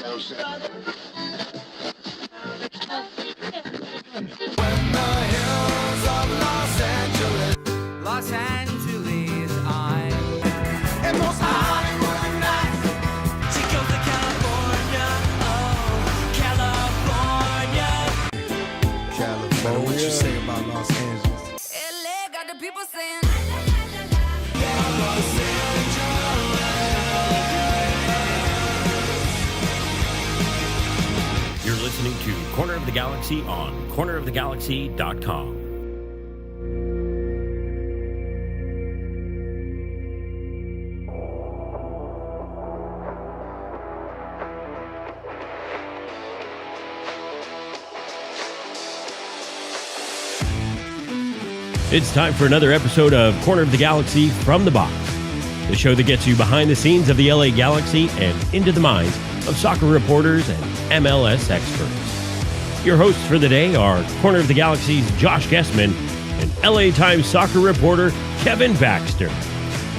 Los Angeles, I'm and most Hollywood nights. She goes to California, oh, California. What you say about Los Angeles? LA got the people saying. You're listening to Corner of the Galaxy on cornerofthegalaxy.com. It's time for another episode of Corner of the Galaxy from the Box, the show that gets you behind the scenes of the LA Galaxy and into the minds of soccer reporters and MLS experts. Your hosts for the day are Corner of the Galaxy's Josh Gessman and LA Times soccer reporter Kevin Baxter.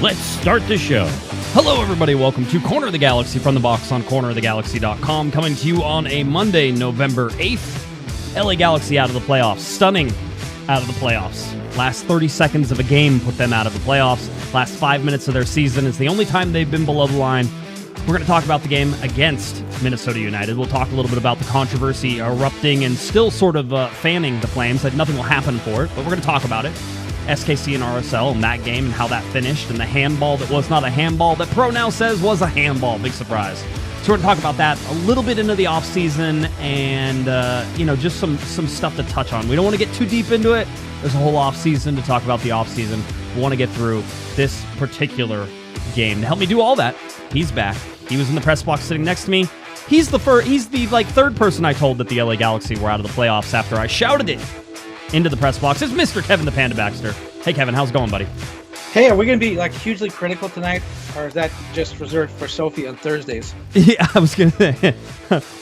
Let's start the show. Hello, everybody. Welcome to Corner of the Galaxy from the Box on cornerofthegalaxy.com, coming to you on a Monday, November 8th. LA Galaxy out of the playoffs. Stunning out of the playoffs. Last 30 seconds of a game put them out of the playoffs. Last 5 minutes of their season is the only time they've been below the line. We're going to talk about the game against Minnesota United. We'll talk a little bit about the controversy erupting and still sort of fanning the flames. That nothing will happen for it, but we're going to talk about it. SKC and RSL and that game and how that finished, and the handball that was not a handball that Pro now says was a handball. Big surprise. So we're going to talk about that a little bit into the offseason and, just some stuff to touch on. We don't want to get too deep into it. There's a whole offseason to talk about the offseason. We want to get through this particular game. To help me do all that, he's back. He was in the press box sitting next to me. He's the third person I told that the LA Galaxy were out of the playoffs after I shouted it into the press box. It's Mr. Kevin the Panda Baxter. Hey, Kevin, how's it going, buddy? Hey, are we going to be hugely critical tonight, or is that just reserved for Sophie on Thursdays? Yeah, I was going to say.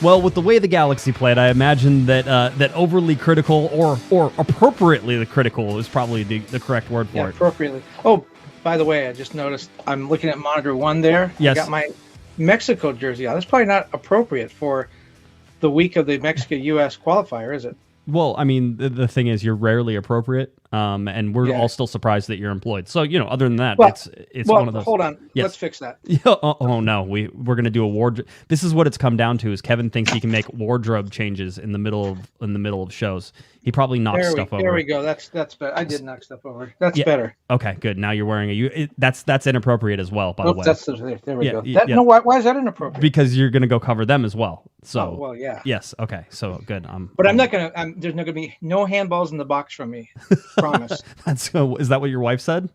Well, with the way the Galaxy played, I imagine that that overly critical or appropriately critical is probably the correct word for it. Appropriately. Oh, by the way, I just noticed I'm looking at monitor 1 there. Yes. I got my Mexico jersey on. That's probably not appropriate for the week of the Mexico-U.S. qualifier, is it? Well, I mean, the thing is, you're rarely appropriate, and we're all still surprised that you're employed. So, other than that, it's one of those. Hold on. Yes. Let's fix that. Oh no, we're going to do a wardrobe. This is what it's come down to: is Kevin thinks he can make wardrobe changes in the middle of shows. He probably knocks stuff over. There we go. That's better. I did knock stuff over. That's better. Okay, good. Now you're wearing that's inappropriate as well. By the way, there we go. No, why is that inappropriate? Because you're going to go cover them as well. So, well, yeah. Yes. Okay. So good. But I'm not going to. There's not going to be no handballs in the box from me. Promise. Is that what your wife said?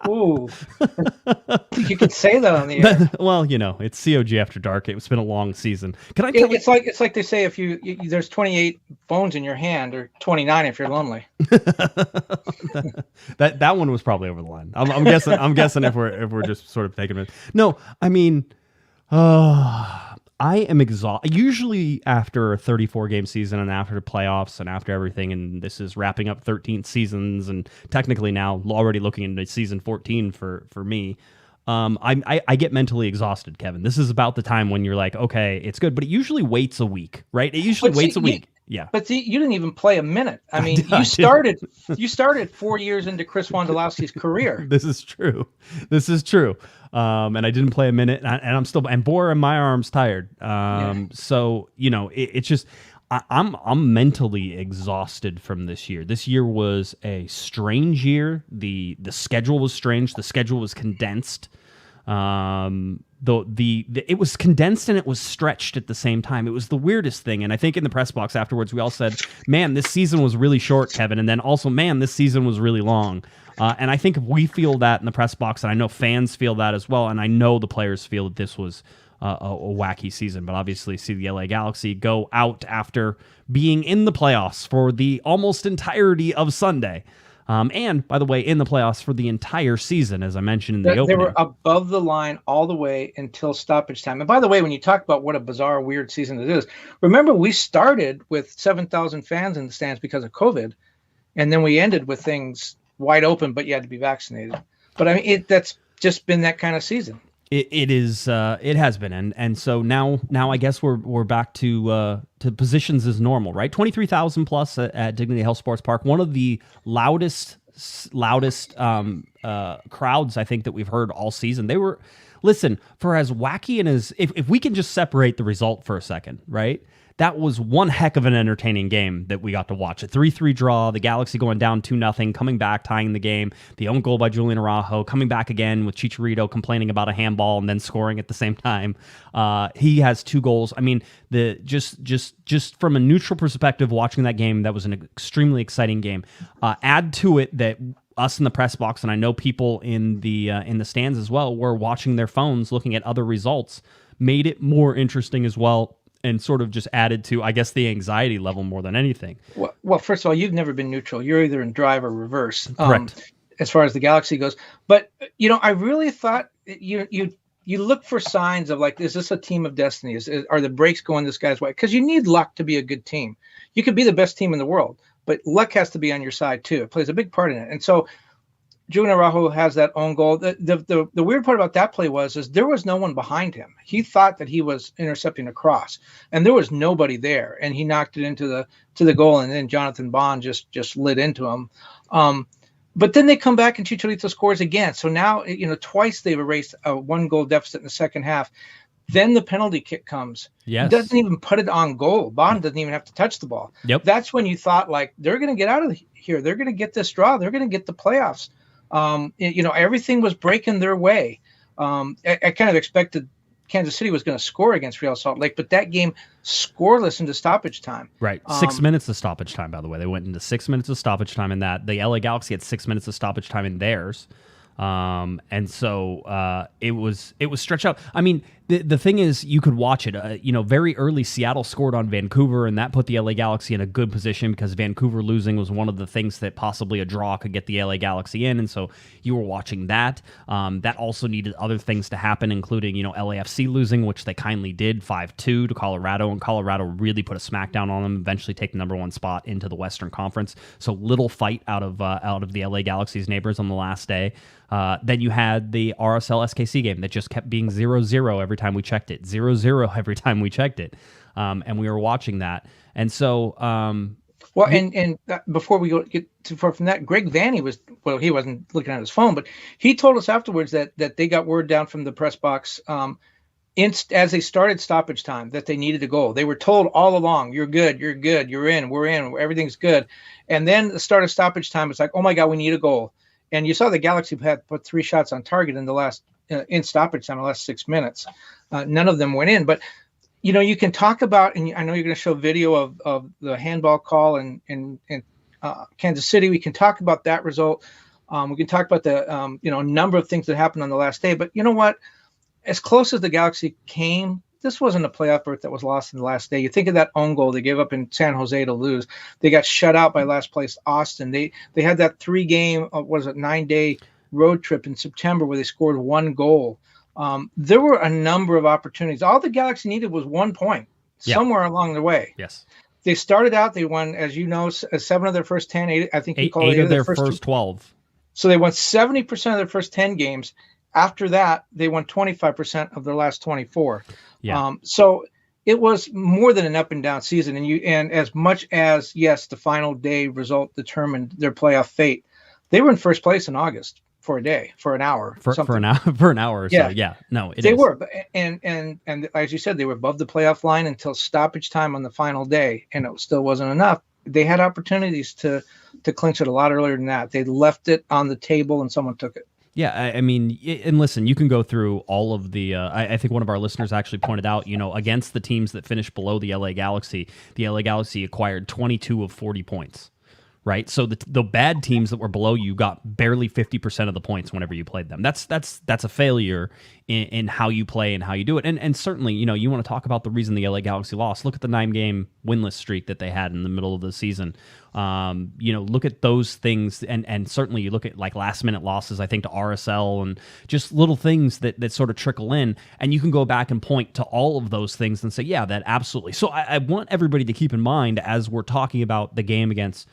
Ooh. You could say that on the air. Well, it's COG After Dark. It's been a long season. Can I tell you? It's like they say if you there's 28 bones in your hand, or 29 if you're lonely. that one was probably over the line. I'm guessing if we're just sort of taking it. No, I mean, I am exhausted. Usually after a 34-game season and after the playoffs and after everything, and this is wrapping up 13 seasons and technically now already looking into season 14 for me, I get mentally exhausted, Kevin. This is about the time when you're like, okay, it's good, but it usually waits a week, right? It usually waits a week. Yeah. But see, you didn't even play a minute. I mean, you started 4 years into Chris Wondolowski's career. This is true. And I didn't play a minute, and boy, are my arms tired. So it's just I'm mentally exhausted from this year. This year was a strange year. The schedule was strange. The schedule was condensed. It was condensed and it was stretched at the same time. It was the weirdest thing. And I think in the press box afterwards, we all said, man, this season was really short, Kevin. And then also, man, this season was really long. And I think if we feel that in the press box, and I know fans feel that as well, and I know the players feel that this was a wacky season, but obviously see the LA Galaxy go out after being in the playoffs for the almost entirety of Sunday. And, by the way, in the playoffs for the entire season, as I mentioned in the opening. They were above the line all the way until stoppage time. And by the way, when you talk about what a bizarre, weird season it is, remember we started with 7,000 fans in the stands because of COVID, and then we ended with things wide open, but you had to be vaccinated. But, I mean, that's just been that kind of season. It is. It has been, and so now I guess we're back to positions as normal, right? 23,000 plus at Dignity Health Sports Park, one of the loudest crowds I think that we've heard all season. They were, listen, for as wacky and as if we can just separate the result for a second, right? That was one heck of an entertaining game that we got to watch. A 3-3 draw, the Galaxy going down 2-0, coming back, tying the game, the own goal by Julian Araujo, coming back again with Chicharito complaining about a handball and then scoring at the same time. He has 2 goals. I mean, just from a neutral perspective, watching that game, that was an extremely exciting game. Add to it that us in the press box, and I know people in the stands as well, were watching their phones, looking at other results, made it more interesting as well. And sort of just added to, I guess, the anxiety level more than anything. Well, first of all, you've never been neutral. You're either in drive or reverse. Correct. As far as the Galaxy goes. But, I really thought you look for signs of, like, is this a team of destiny? Are the breaks going this guy's way? Because you need luck to be a good team. You could be the best team in the world, but luck has to be on your side, too. It plays a big part in it. And so Julian Araujo has that own goal. The weird part about that play was there was no one behind him. He thought that he was intercepting a cross, and there was nobody there. And he knocked it into the goal, and then Jonathan Bond just lit into him. But then they come back and Chicharito scores again. So now twice they've erased a 1-goal deficit in the second half. Then the penalty kick comes. Yes. He doesn't even put it on goal. Bond doesn't even have to touch the ball. Yep. That's when you thought, like, they're going to get out of here. They're going to get this draw. They're going to get the playoffs. Everything was breaking their way. I kind of expected Kansas City was going to score against Real Salt Lake, but that game scoreless into stoppage time. Right. 6 minutes of stoppage time, by the way. They went into 6 minutes of stoppage time in that. The LA Galaxy had 6 minutes of stoppage time in theirs. And so it was stretched out. I mean, the thing is, you could watch it. Very early, Seattle scored on Vancouver, and that put the LA Galaxy in a good position because Vancouver losing was one of the things that possibly a draw could get the LA Galaxy in. And so you were watching that. That also needed other things to happen, including LAFC losing, which they kindly did 5-2 to Colorado, and Colorado really put a smackdown on them. Eventually, take the number 1 spot into the Western Conference. So little fight out of the LA Galaxy's neighbors on the last day. Then you had the RSL SKC game that just kept being 0-0 every time we checked it. 0-0 every time we checked it. And we were watching that. And so... before we get too far from that, Greg Vanny he wasn't looking at his phone, but he told us afterwards that they got word down from the press box as they started stoppage time that they needed a goal. They were told all along, you're good, you're in, we're in, everything's good. And then the start of stoppage time, it's like, oh my God, we need a goal. And you saw the Galaxy had put 3 shots on target in the last in stoppage time, the last 6 minutes. None of them went in. But, you can talk about, and I know you're going to show video of the handball call in Kansas City. We can talk about that result. We can talk about the, number of things that happened on the last day. But you know what? As close as the Galaxy came, this wasn't a playoff berth that was lost in the last day. You think of that own goal they gave up in San Jose to lose. They got shut out by last place Austin. They had that 9-day road trip in September where they scored 1 goal. There were a number of opportunities. All the Galaxy needed was 1 point somewhere along the way. Yes. They started out, they won, as you know, 7 of their first 10, 8, I think you call it 8 of their first 12. So they won 70% of their first 10 games. After that, they won 25% of their last 24. Yeah. So it was more than an up and down season. And as much as, yes, the final day result determined their playoff fate, they were in first place in August for a day, for an hour. For an hour or so. Yeah. No, they were. And as you said, they were above the playoff line until stoppage time on the final day, and it still wasn't enough. They had opportunities to clinch it a lot earlier than that. They left it on the table and someone took it. Yeah, I mean, and listen, you can go through all of the, I think one of our listeners actually pointed out, against the teams that finished below the LA Galaxy acquired 22 of 40 points, right? So the bad teams that were below you got barely 50% of the points whenever you played them. That's a failure in how you play and how you do it. And certainly, you want to talk about the reason the LA Galaxy lost. Look at the 9-game winless streak that they had in the middle of the season. Look at those things, and certainly you look at like last minute losses, I think, to RSL and just little things that sort of trickle in, and you can go back and point to all of those things and say, yeah, that absolutely. So I want everybody to keep in mind as we're talking about the game against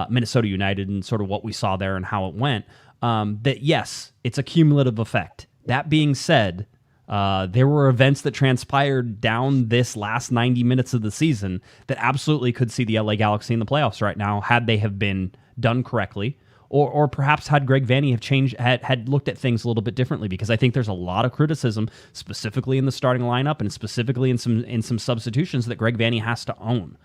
Minnesota United and sort of what we saw there and how it went, that yes, it's a cumulative effect. That being said, There were events that transpired down this last 90 minutes of the season that absolutely could see the LA Galaxy in the playoffs right now had they have been done correctly. Or perhaps had Greg Vanney have changed, had looked at things a little bit differently, because I think there's a lot of criticism, specifically in the starting lineup and specifically in some substitutions that Greg Vanney has to own.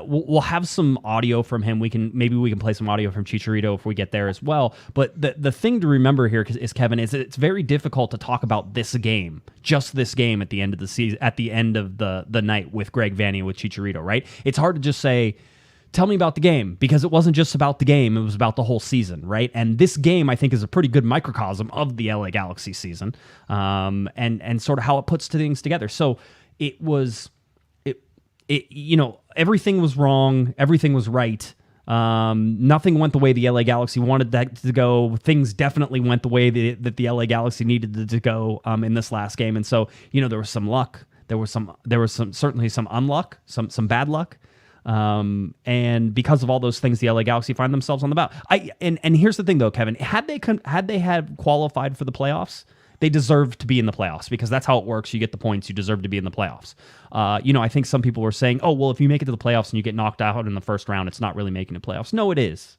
We'll have some audio from him. Maybe we can play some audio from Chicharito if we get there as well. But the thing to remember here is, Kevin, is that it's very difficult to talk about this game, just this game at the end of the season, at the end of the night with Greg Vanney, with Chicharito, right? It's hard to just say, tell me about the game, because it wasn't just about the game, it was about the whole season, right? And this game, I think, is a pretty good microcosm of the LA Galaxy season, and sort of how it puts things together. So it was, everything was wrong, everything was right. Nothing went the way the LA Galaxy wanted that to go. Things definitely went the way that the LA Galaxy needed it to go in this last game. And so, there was some luck, there was certainly some unluck, some bad luck. And because of all those things, the LA Galaxy find themselves on the bow. And here's the thing, though, Kevin. Had they had qualified for the playoffs, they deserve to be in the playoffs, because that's how it works. You get the points, you deserve to be in the playoffs. I think some people were saying, oh, well, if you make it to the playoffs and you get knocked out in the first round, it's not really making the playoffs. No, it is.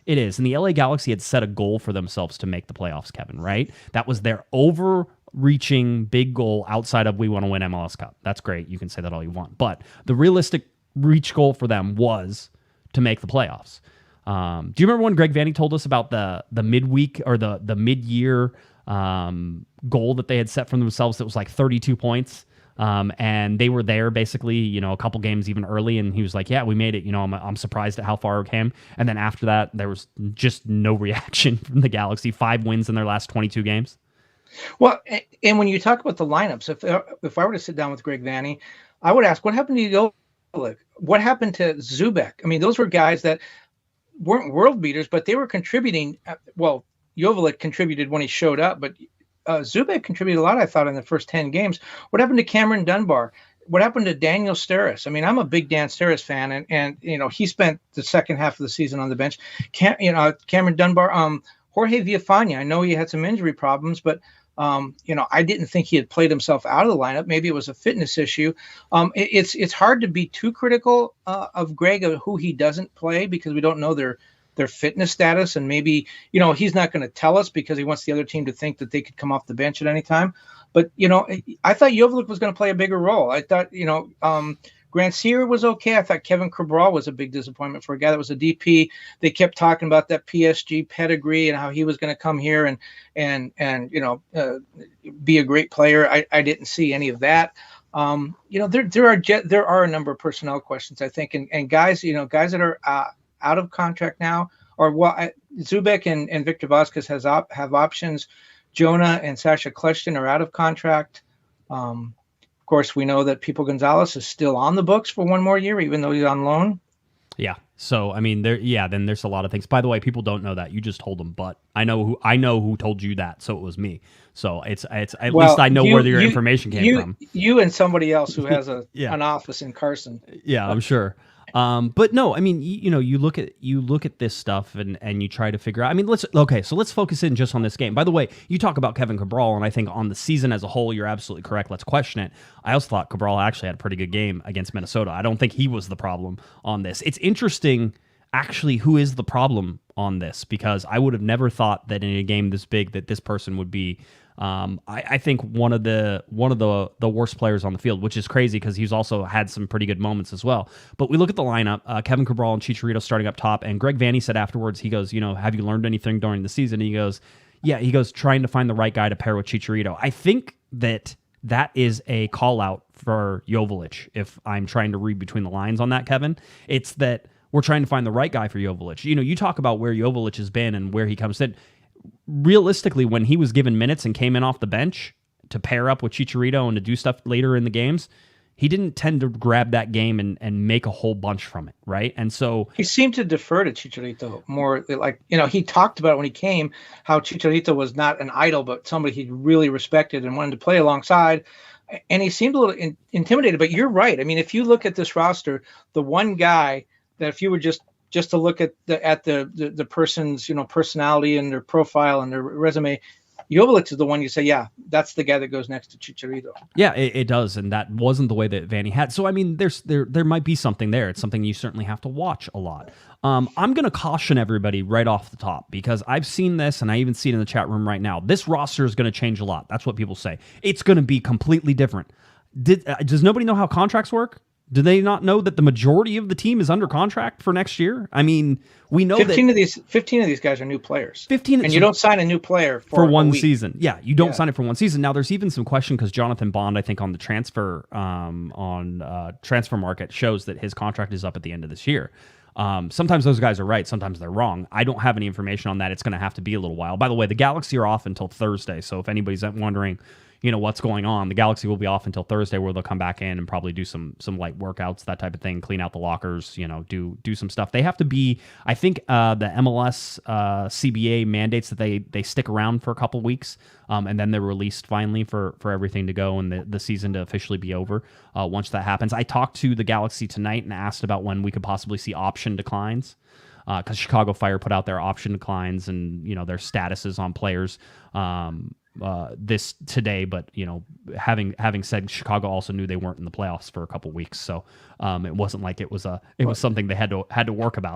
It is. And the LA Galaxy had set a goal for themselves to make the playoffs, Kevin, right? That was their overreaching big goal outside of, we want to win MLS Cup. That's great. You can say that all you want. But the realistic reach goal for them was to make the playoffs. Do you remember when Greg Vanney told us about the midweek or the mid-year goal that they had set for themselves that was like 32 points? And they were there basically, a couple games even early, and he was like, yeah, we made it. I'm surprised at how far it came. And then after that, there was just no reaction from the Galaxy. 5 wins in their last 22 games. Well, and when you talk about the lineups, if I were to sit down with Greg Vanney, I would ask, what happened to Jovic? What happened to Zubek? I mean, those were guys that weren't world beaters, but they were contributing. Well, Jovic contributed when he showed up, but Zubek contributed a lot, I thought, in the first 10 games. What happened to Cameron Dunbar? What happened to Daniel Steres? I mean, I'm a big Dan Steres fan, and he spent the second half of the season on the bench. Cameron Dunbar, Jorge Villafana, I know he had some injury problems, but I didn't think he had played himself out of the lineup. Maybe it was a fitness issue. It's hard to be too critical of Greg of who he doesn't play, because we don't know their fitness status, and maybe he's not going to tell us because he wants the other team to think that they could come off the bench at any time. But I thought Jovic was going to play a bigger role. I thought Grant Sear was okay. I thought Kevin Cabral was a big disappointment for a guy that was a DP. They kept talking about that PSG pedigree and how he was going to come here and be a great player. I didn't see any of that. There are a number of personnel questions, I think, and guys that are out of contract now, or Zubek and Victor Vazquez have options. Jonah and Sasha Kleshton are out of contract. Of course, we know that Pipo Gonzalez is still on the books for one more year, even though he's on loan. Yeah. So, I mean, then there's a lot of things. By the way, people don't know that. You just told them, but I know who told you that, so it was me. So it's at least I know where your information came from. You and somebody else who has an office in Carson. Yeah, I'm sure. But no, I mean, you look at this stuff and you try to figure out. I mean, let's focus in just on this game. By the way, you talk about Kevin Cabral, and I think on the season as a whole, you're absolutely correct. Let's question it. I also thought Cabral actually had a pretty good game against Minnesota. I don't think he was the problem on this. It's interesting, actually, who is the problem on this, because I would have never thought that in a game this big that this person would be. I think one of the worst players on the field, which is crazy because he's also had some pretty good moments as well. But we look at the lineup, Kevin Cabral and Chicharito starting up top, and Greg Vanney said afterwards, he goes, have you learned anything during the season? And he goes, yeah, trying to find the right guy to pair with Chicharito. I think that is a call out for Jovic, if I'm trying to read between the lines on that, Kevin. It's that we're trying to find the right guy for Jovic. You talk about where Jovic has been and where he comes in. Realistically, when he was given minutes and came in off the bench to pair up with Chicharito and to do stuff later in the games, he didn't tend to grab that game and make a whole bunch from it, right? And so he seemed to defer to Chicharito more. Like, he talked about it when he came, how Chicharito was not an idol, but somebody he really respected and wanted to play alongside. And he seemed a little intimidated. But you're right. I mean, if you look at this roster, the one guy that if you were just to look at the person's personality and their profile and their resume, Joveljic is the one you say, yeah, that's the guy that goes next to Chicharito. Yeah, it does, and that wasn't the way that Vanny had. So I mean, there might be something there. It's something you certainly have to watch a lot. I'm going to caution everybody right off the top because I've seen this, and I even see it in the chat room right now. This roster is going to change a lot. That's what people say. It's going to be completely different. Does nobody know how contracts work? Do they not know that the majority of the team is under contract for next year? I mean, we know 15 of these guys are new players. 15, and you don't sign a new player for one week. season. Yeah, you don't sign it for one season. Now, there's even some question because Jonathan Bond, I think, on the transfer transfer market shows that his contract is up at the end of this year. Sometimes those guys are right. Sometimes they're wrong. I don't have any information on that. It's going to have to be a little while. By the way, the Galaxy are off until Thursday. So if anybody's wondering, what's going on, the Galaxy will be off until Thursday, where they'll come back in and probably do some light workouts, that type of thing, clean out the lockers, do some stuff. They have to be, I think, the MLS CBA mandates that they stick around for a couple weeks, and then they're released finally for everything to go and the season to officially be over once that happens. I talked to the Galaxy tonight and asked about when we could possibly see option declines, because Chicago Fire put out their option declines and their statuses on players this today, but having said, Chicago also knew they weren't in the playoffs for a couple weeks, so it wasn't like it was something they had to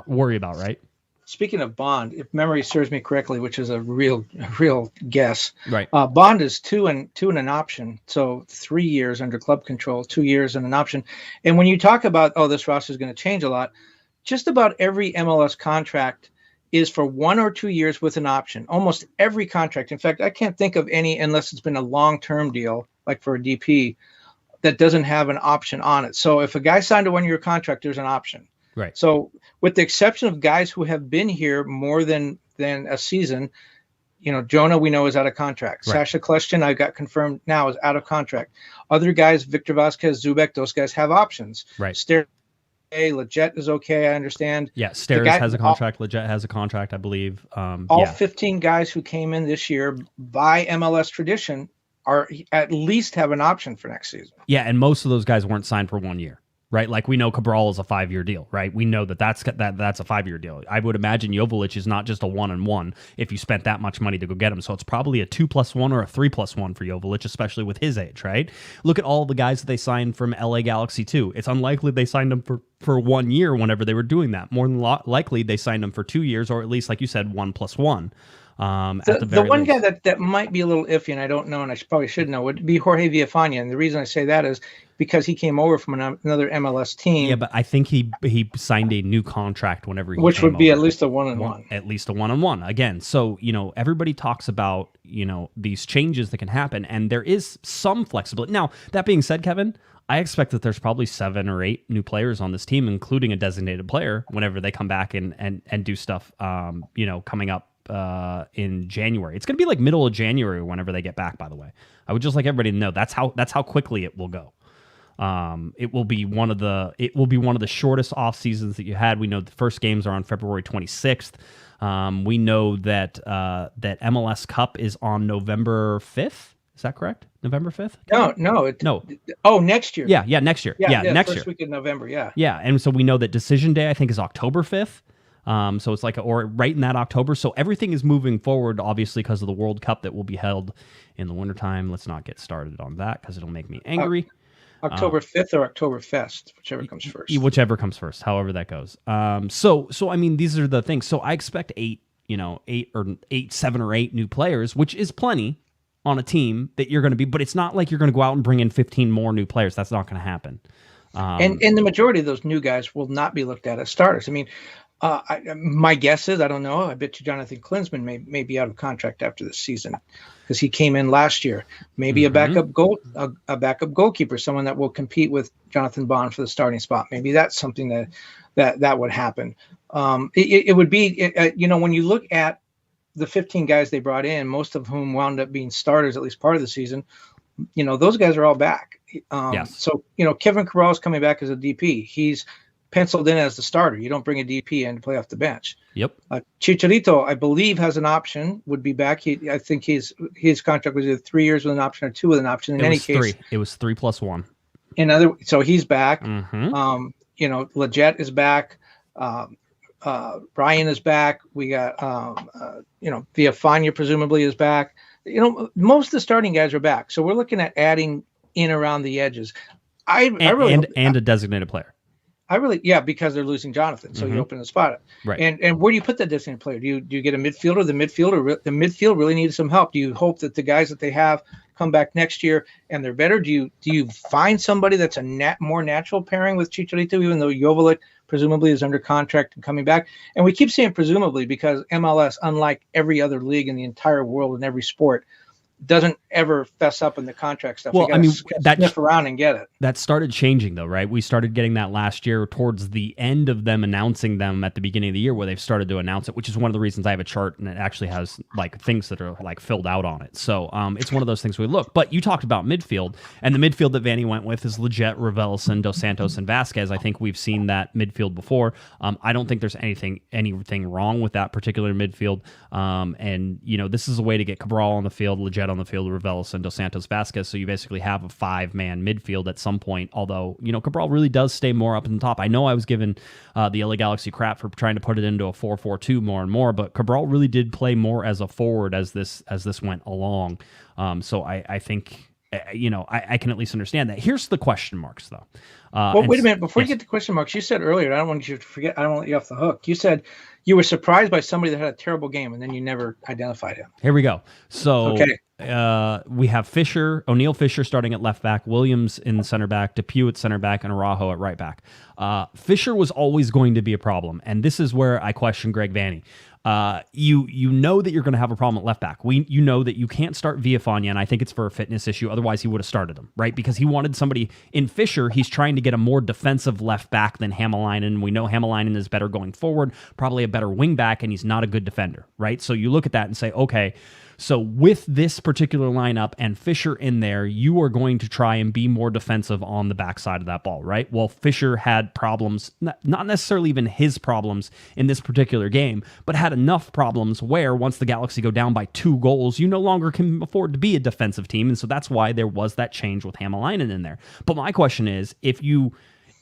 worry about, right? Speaking of Bond, if memory serves me correctly, which is a real guess, right? Bond is two and an option, so 3 years under club control, 2 years and an option. And when you talk about this roster is going to change a lot, just about every MLS contract is for 1 or 2 years with an option. Almost every contract. In fact, I can't think of any, unless it's been a long-term deal, like for a DP, that doesn't have an option on it. So if a guy signed a 1-year contract, there's an option. Right. So with the exception of guys who have been here more than a season, Jonah, we know, is out of contract. Right. Sasha Kleshtin, I got confirmed now, is out of contract. Other guys, Victor Vasquez, Zubek, those guys have options. Right. Leggett is okay, I understand. Yeah, Steres has a contract. Leggett has a contract, I believe. All 15 guys who came in this year by MLS tradition are at least have an option for next season. Yeah, and most of those guys weren't signed for 1 year, right? Like we know Cabral is a 5-year deal, right? We know that's a 5-year deal. I would imagine Joveljic is not just a 1-on-1 if you spent that much money to go get him. So it's probably a 2+1 or a 3+1 for Joveljic, especially with his age, right? Look at all the guys that they signed from LA Galaxy too. It's unlikely they signed them for 1 year whenever they were doing that. More than likely they signed them for 2 years, or at least, like you said, 1+1. The one guy that might be a little iffy, and I don't know, and I probably should know, would be Jorge Villafana. And the reason I say that is because he came over from another MLS team. Yeah, but I think he signed a new contract whenever he which came would be over. at least a 1-on-1. At least a 1-on-1. Again, so, everybody talks about, these changes that can happen, and there is some flexibility. Now, that being said, Kevin, I expect that there's probably 7 or 8 new players on this team, including a designated player, whenever they come back and do stuff, coming up in January. It's going to be like middle of January whenever they get back, by the way. I would just like everybody to know that's how quickly it will go. It will be one of the shortest off seasons that you had. We know the first games are on February 26th. We know that MLS Cup is on November 5th. Is that correct? November 5th? No. Oh, next year. Yeah, next year. Yeah, next first year. Week in November, yeah. Yeah, and so we know that Decision Day, I think, is October 5th. So it's or right in that October. So everything is moving forward, obviously, because of the World Cup that will be held in the wintertime. Let's not get started on that because it'll make me angry. October 5th or October Fest, whichever comes first. Whichever comes first, however that goes. So I mean, these are the things. So I expect 7 or 8 new players, which is plenty on a team that you're going to be, but it's not like you're going to go out and bring in 15 more new players. That's not going to happen. And the majority of those new guys will not be looked at as starters. I mean, my guess is, I don't know, I bet you Jonathan Klinsmann may be out of contract after this season because he came in last year. Maybe a backup goalkeeper, someone that will compete with Jonathan Bond for the starting spot. Maybe that's something that would happen. It would be, when you look at the 15 guys they brought in, most of whom wound up being starters at least part of the season, those guys are all back. Yes. So, Kevin Cabral is coming back as a DP. He's penciled in as the starter. You don't bring a DP in to play off the bench. Yep. Chicharito, I believe, has an option, would be back. I think his contract was either 3 years with an option or 2 with an option. In any case, it was 3+1. So he's back. Mm-hmm. Leggett is back. Ryan is back. We got, Villafana presumably is back. most of the starting guys are back. So we're looking at adding in around the edges. I really and a designated player. Because they're losing Jonathan, so you open the spot up. Right. And where do you put that designated player? Do you get a midfielder? The midfield really needs some help. Do you hope that the guys that they have come back next year and they're better? Do you find somebody that's a more natural pairing with Chicharito, even though Joveljic presumably is under contract and coming back? And we keep saying presumably because MLS, unlike every other league in the entire world in every sport, doesn't ever fess up in the contract stuff. Well, sniff around and get it. That started changing though, right? We started getting that last year towards the end of them announcing them at the beginning of the year where they've started to announce it, which is one of the reasons I have a chart and it actually has like things that are like filled out on it. So it's one of those things we look. But you talked about midfield, and the midfield that Vanny went with is Leggett, Ravelson, Dos Santos, and Vasquez. I think we've seen that midfield before. I don't think there's anything wrong with that particular midfield. And this is a way to get Cabral on the field, Leggett on the field, Ravelson, Dos Santos, Vasquez. So you basically have a 5-man midfield at some point, although, Cabral really does stay more up in the top. I know I was giving the LA Galaxy crap for trying to put it into a 4-4-2 more and more, but Cabral really did play more as a forward as this went along. So I think, I can at least understand that. Here's the question marks, though. Wait a minute. Before you get to question marks, you said earlier, I don't want you to forget, I don't want you off the hook. You said you were surprised by somebody that had a terrible game, and then you never identified him. Here we go. So okay. We have O'Neal Fisher starting at left back, Williams in center back, Depew at center back, and Araujo at right back. Fisher was always going to be a problem, and this is where I question Greg Vanny. You know that you're going to have a problem at left back. You know that you can't start Villafana, and I think it's for a fitness issue. Otherwise, he would have started him, right? Because he wanted somebody in Fisher. He's trying to get a more defensive left back than Hämäläinen. We know Hämäläinen is better going forward, probably a better wing back, and he's not a good defender, right? So you look at that and say, okay, so with this particular lineup and Fisher in there, you are going to try and be more defensive on the backside of that ball, right? Well, Fisher had problems, not necessarily even his problems in this particular game, but had enough problems where once the Galaxy go down by 2 goals, you no longer can afford to be a defensive team. And so that's why there was that change with Hämäläinen in there. But my question is,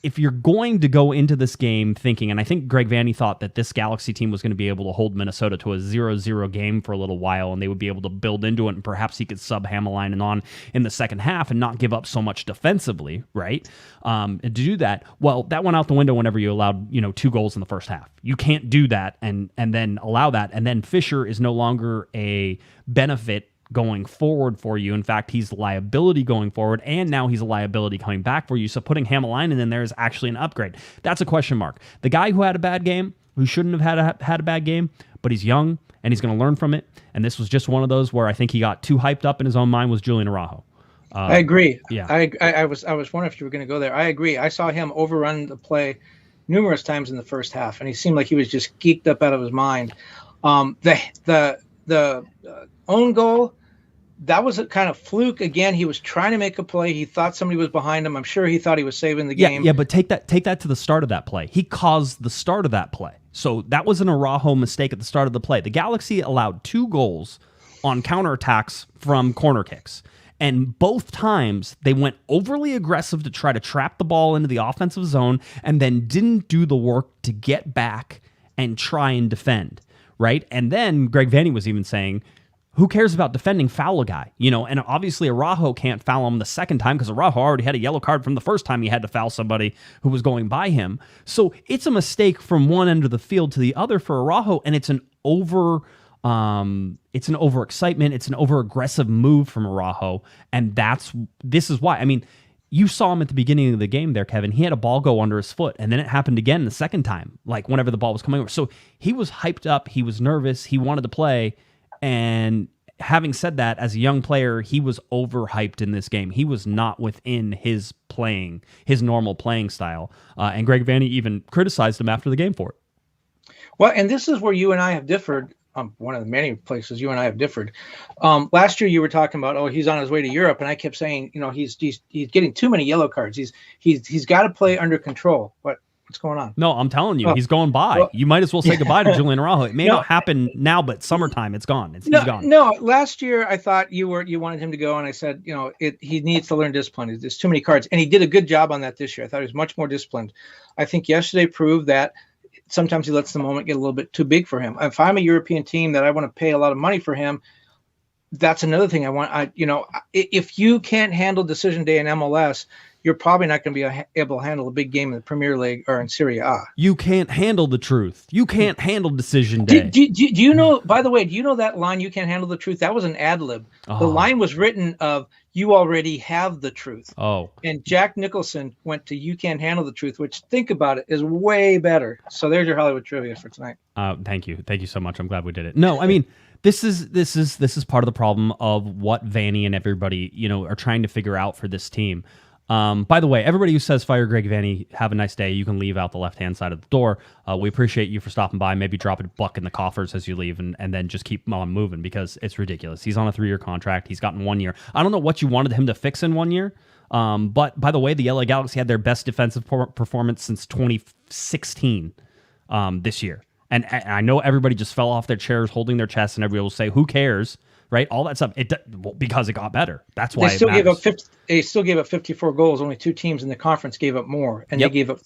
if you're going to go into this game thinking, and I think Greg Vanny thought that this Galaxy team was going to be able to hold Minnesota to a 0-0 game for a little while, and they would be able to build into it, and perhaps he could sub Hämäläinen on in the second half and not give up so much defensively, right? And to do that, well, that went out the window whenever you allowed 2 goals in the first half. You can't do that and then allow that, and then Fisher is no longer a benefit going forward for you. In fact, he's a liability going forward, and now he's a liability coming back for you. So putting Hämäläinen in there is actually an upgrade. That's a question mark. The guy who had a bad game, who shouldn't have had a bad game, but he's young and he's going to learn from it. And this was just one of those where I think he got too hyped up in his own mind, was Julian Araujo. I agree. Yeah, I was wondering if you were going to go there. I agree. I saw him overrun the play numerous times in the first half, and he seemed like he was just geeked up out of his mind. The own goal, that was a kind of fluke. Again, he was trying to make a play. He thought somebody was behind him. I'm sure he thought he was saving the game. Yeah, but take that to the start of that play. He caused the start of that play. So that was an Araujo mistake at the start of the play. The Galaxy allowed 2 goals on counterattacks from corner kicks. And both times they went overly aggressive to try to trap the ball into the offensive zone and then didn't do the work to get back and try and defend, right? And then Greg Vanny was even saying, who cares about defending foul a guy? And obviously Araujo can't foul him the second time because Araujo already had a yellow card from the first time he had to foul somebody who was going by him. So it's a mistake from one end of the field to the other for Araujo, and it's an overexcitement, it's an over aggressive move from Araujo, and this is why. I mean, you saw him at the beginning of the game there, Kevin. He had a ball go under his foot, and then it happened again the second time, like whenever the ball was coming over. So he was hyped up, he was nervous, he wanted to play. And having said that, as a young player, he was overhyped in this game. He was not within his normal playing style. And Greg Vanny even criticized him after the game for it. Well, and this is where you and I have differed. One of the many places you and I have differed. Last year, you were talking about, he's on his way to Europe, and I kept saying, he's getting too many yellow cards. He's got to play under control. What's going on? No, I'm telling you, he's going by. Well, you might as well say goodbye to Julian Araujo. It may not happen now, but summertime, it's gone. He's gone. No, last year I thought you wanted him to go, and I said, he needs to learn discipline. There's too many cards, and he did a good job on that this year. I thought he was much more disciplined. I think yesterday proved that sometimes he lets the moment get a little bit too big for him. If I'm a European team that I want to pay a lot of money for him, that's another thing I want. If you can't handle decision day in MLS, you're probably not going to be able to handle a big game in the Premier League or in Serie A. You can't handle the truth. You can't handle decision day. Do you know, by the way, do you know that line, you can't handle the truth? That was an ad lib. The line was written of, you already have the truth. Oh. And Jack Nicholson went to you can't handle the truth, which, think about it, is way better. So there's your Hollywood trivia for tonight. Thank you. Thank you so much. I'm glad we did it. No, I mean, this is part of the problem of what Vanny and everybody, are trying to figure out for this team. By the way, everybody who says fire Greg Vanny, have a nice day. You can leave out the left-hand side of the door. We appreciate you for stopping by. Maybe drop a buck in the coffers as you leave and then just keep on moving because it's ridiculous. He's on a 3-year contract. He's gotten 1 year. I don't know what you wanted him to fix in 1 year. But by the way, the LA Galaxy had their best defensive performance since 2016 this year. And I know everybody just fell off their chairs holding their chests and everybody will say, who cares? Right, all that stuff. Because it got better. That's why they still gave up 54 goals. Only 2 teams in the conference gave up more, and they gave up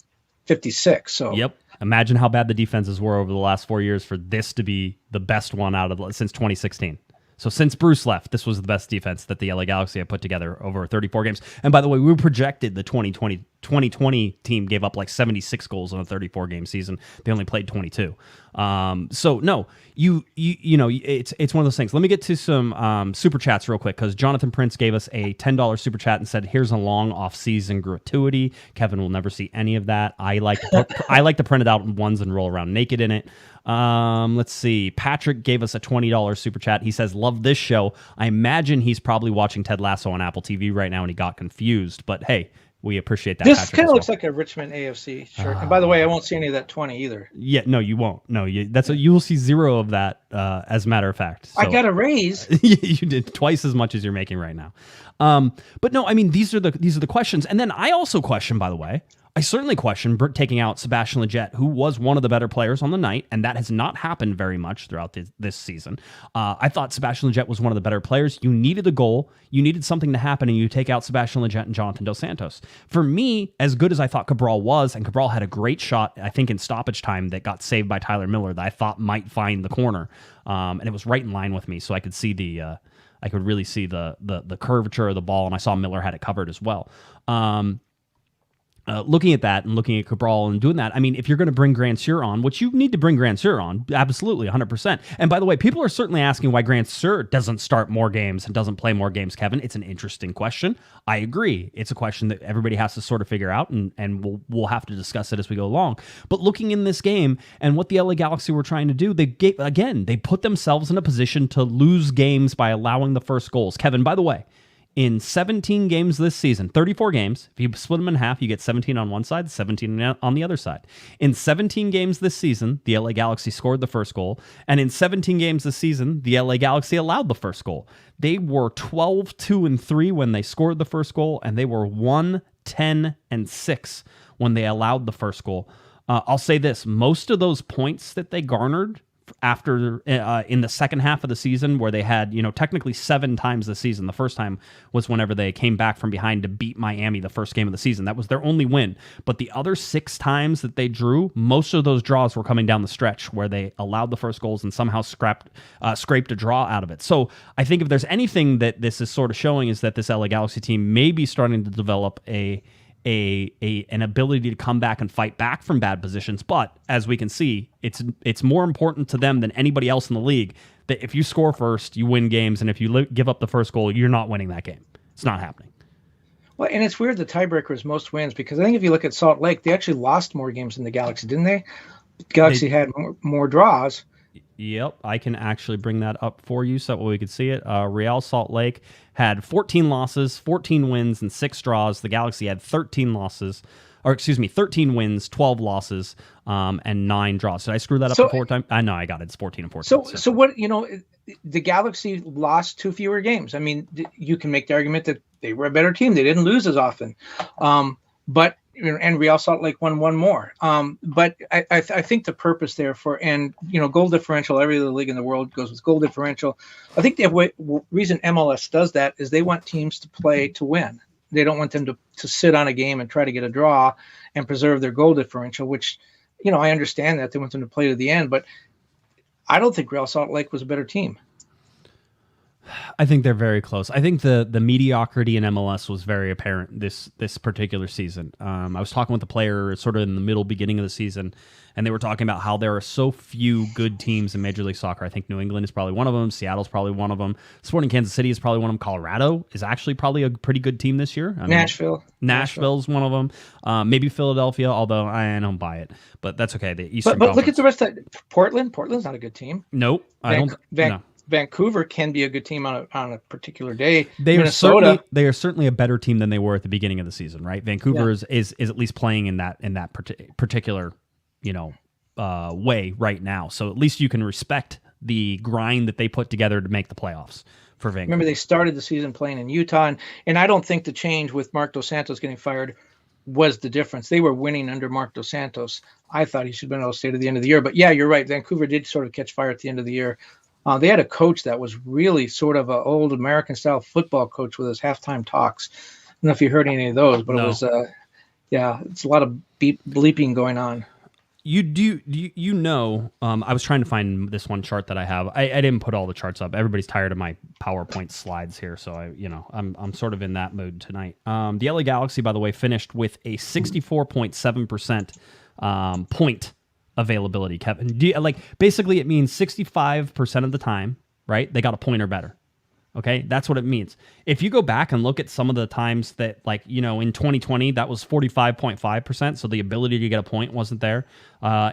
56. So imagine how bad the defenses were over the last 4 years for this to be the best one since 2016. So since Bruce left, this was the best defense that the LA Galaxy had put together over 34 games. And by the way, we projected the 2020 team gave up like 76 goals in a 34-game season. They only played 22. So no, it's one of those things. Let me get to some super chats real quick because Jonathan Prince gave us a $10 super chat and said, "Here's a long off-season gratuity. Kevin will never see any of that. I like to print it out in ones and roll around naked in it." Let's see. Patrick gave us a $20 super chat. He says, "Love this show. I imagine he's probably watching Ted Lasso on Apple TV right now and he got confused. But hey, we appreciate that." This kind of looks like a Richmond AFC shirt. And by the way, I won't see any of that 20 either. Yeah, no, you won't. No, you will see 0 of that. As a matter of fact, so, I got a raise. You did twice as much as you're making right now. But no, I mean these are the questions. And then I also question, by the way. I certainly question taking out Sebastian Lletget, who was one of the better players on the night, and that has not happened very much throughout this season. I thought Sebastian Lletget was one of the better players. You needed a goal. You needed something to happen, and you take out Sebastian Lletget and Jonathan Dos Santos. For me, as good as I thought Cabral was, and Cabral had a great shot, I think, in stoppage time that got saved by Tyler Miller that I thought might find the corner, and it was right in line with me, so I could see I could really see the curvature of the ball, and I saw Miller had it covered as well. Looking at that and looking at Cabral and doing that, I mean, if you're going to bring Grandsir on, which you need to bring Grandsir on, absolutely, 100%. And by the way, people are certainly asking why Grandsir doesn't start more games and doesn't play more games, Kevin. It's an interesting question. I agree. It's a question that everybody has to sort of figure out, and we'll have to discuss it as we go along. But looking in this game and what the LA Galaxy were trying to do, they put themselves in a position to lose games by allowing the first goals. Kevin, by the way, in 17 games this season, 34 games, if you split them in half, you get 17 on one side, 17 on the other side. In 17 games this season, the LA Galaxy scored the first goal. And in 17 games this season, the LA Galaxy allowed the first goal. They were 12-2-3 when they scored the first goal, and they were 1-10-6 when they allowed the first goal. I'll say this, most of those points that they garnered after in the second half of the season, where they had technically 7 times this season. The first time was whenever they came back from behind to beat Miami the first game of the season. That was their only win. But the other 6 times that they drew, most of those draws were coming down the stretch where they allowed the first goals and somehow scraped a draw out of it. So I think if there's anything that this is sort of showing is that this LA Galaxy team may be starting to develop an ability to come back and fight back from bad positions. But as we can see, it's more important to them than anybody else in the league that if you score first, you win games, and if you give up the first goal, you're not winning that game. It's not happening. Well, and it's weird the tiebreaker is most wins, because I think if you look at Salt Lake, they actually lost more games than the Galaxy, didn't they? The Galaxy had more draws. Yep, I can actually bring that up for you so that we could see it. Real Salt Lake had 14 losses, 14 wins, and 6 draws. The Galaxy had 13 wins, 12 losses, and 9 draws. Did I screw that up 4 times? I know I got it. It's 14 and 14. So what, the Galaxy lost 2 fewer games. I mean, you can make the argument that they were a better team. They didn't lose as often. But Real Salt Lake won 1 more. But I think the purpose there goal differential, every other league in the world goes with goal differential. I think the reason MLS does that is they want teams to play to win. They don't want them to sit on a game and try to get a draw and preserve their goal differential, which, I understand that they want them to play to the end, but I don't think Real Salt Lake was a better team. I think they're very close. I think the mediocrity in MLS was very apparent this particular season. I was talking with a player sort of in the beginning of the season, and they were talking about how there are so few good teams in Major League Soccer. I think New England is probably one of them. Seattle's probably one of them. Sporting Kansas City is probably one of them. Colorado is actually probably a pretty good team this year. Nashville's one of them. Maybe Philadelphia, although I don't buy it. But that's okay. The Eastern but look at the rest of Portland. Portland's not a good team. Nope. No. Vancouver can be a good team on a particular day. They are certainly a better team than they were at the beginning of the season, right? Vancouver is at least playing in that particular way right now. So at least you can respect the grind that they put together to make the playoffs for Vancouver. Remember, they started the season playing in Utah, and I don't think the change with Mark Dos Santos getting fired was the difference. They were winning under Mark Dos Santos. I thought he should have been able to stay to the end of the year. But yeah, you're right. Vancouver did sort of catch fire at the end of the year. They had a coach that was really sort of an old American-style football coach with his halftime talks. I don't know if you heard any of those, but No. It was, it's a lot of bleeping going on. I was trying to find this one chart that I have. I didn't put all the charts up. Everybody's tired of my PowerPoint slides here, so I'm sort of in that mood tonight. The LA Galaxy, by the way, finished with a 64.7% point availability, Kevin. Basically it means 65% of the time, right? They got a point or better. Okay, that's what it means. If you go back and look at some of the times that, in 2020, that was 45.5%, so the ability to get a point wasn't there.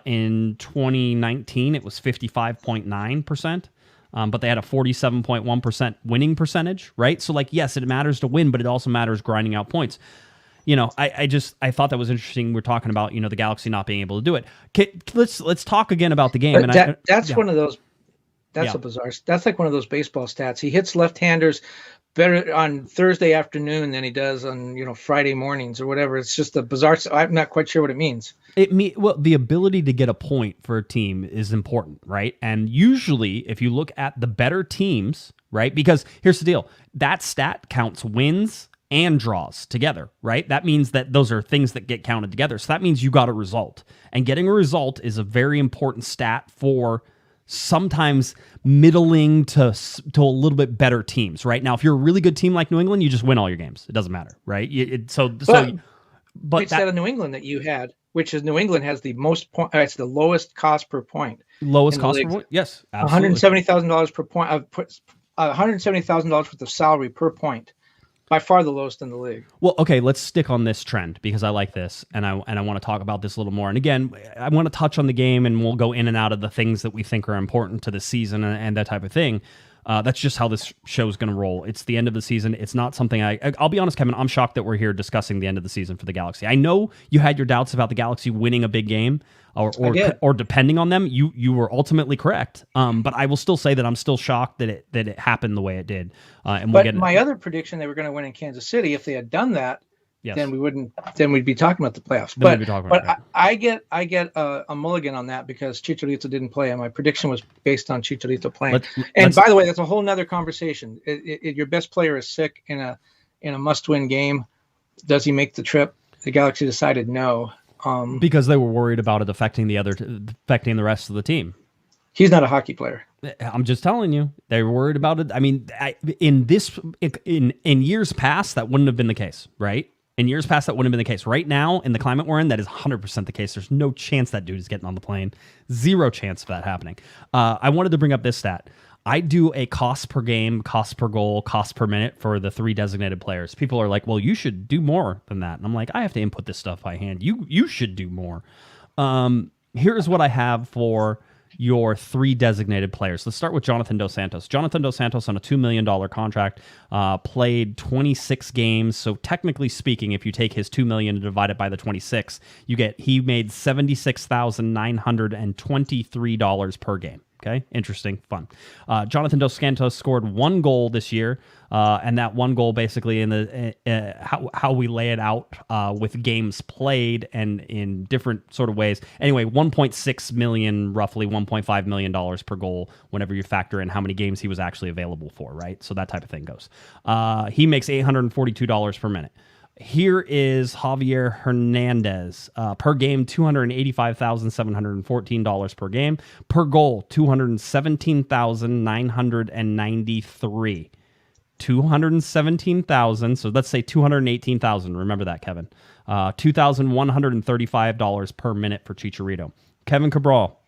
In 2019, it was 55.9%, but they had a 47.1% winning percentage, right? So, yes, it matters to win, but it also matters grinding out points. I thought that was interesting. We're talking about, the Galaxy not being able to do it. Let's talk again about the game. That's one of those. That's a bizarre. That's like one of those baseball stats. He hits left-handers better on Thursday afternoon than he does on Friday mornings or whatever. It's just a bizarre. I'm not quite sure what it means. The ability to get a point for a team is important, right? And usually, if you look at the better teams, right? Because here's the deal: that stat counts wins and draws together, right? That means that those are things that get counted together. So that means you got a result, and getting a result is a very important stat for sometimes middling to a little bit better teams. Right now, if you're a really good team like New England, you just win all your games. It doesn't matter, right? But instead of New England that you had, which is New England has the most point. It's the lowest cost per point. Lowest cost per point. Yes, absolutely. $170,000 per point. $170,000 worth of salary per point. By far the lowest in the league. Well, okay, let's stick on this trend because I like this, and I want to talk about this a little more. And again, I want to touch on the game, and we'll go in and out of the things that we think are important to the season and that type of thing. That's just how this show is going to roll. It's the end of the season. It's not something I'll be honest, Kevin, I'm shocked that we're here discussing the end of the season for the Galaxy. I know you had your doubts about the Galaxy winning a big game or depending on them. You were ultimately correct. But I will still say that I'm still shocked that it happened the way it did. My other prediction, they were going to win in Kansas City. If they had done that, yes, then we'd be talking about the playoffs. I get a mulligan on that because Chicharito didn't play, and my prediction was based on Chicharito playing. By the way, that's a whole nother conversation. Your best player is sick in a must-win game. Does he make the trip? The Galaxy decided no. Because they were worried about it affecting the rest of the team. He's not a hockey player. I'm just telling you, they were worried about it. I mean, in years past, that wouldn't have been the case, right? In years past, that wouldn't have been the case. Right now, in the climate we're in, that is 100% the case. There's no chance that dude is getting on the plane. Zero chance of that happening. I wanted to bring up this stat. I do a cost per game, cost per goal, cost per minute for the 3 designated players. People are like, well, you should do more than that. And I'm like, I have to input this stuff by hand. You should do more. Here's what I have for your 3 designated players. Let's start with Jonathan Dos Santos. Jonathan Dos Santos on a $2 million contract, played 26 games. So technically speaking, if you take his $2 million and divide it by the 26, he made $76,923 per game. Okay, interesting, fun. Jonathan Dos Santos scored 1 goal this year, and that 1 goal basically in the how we lay it out with games played and in different sort of ways. Anyway, 1.6 million, roughly $1.5 million per goal whenever you factor in how many games he was actually available for, right? So that type of thing goes. He makes $842 per minute. Here is Javier Hernandez. Per game, $285,714 per game. Per goal, $217,993. $217,000. So let's say $218,000. Remember that, Kevin. $2,135 per minute for Chicharito. Kevin Cabral,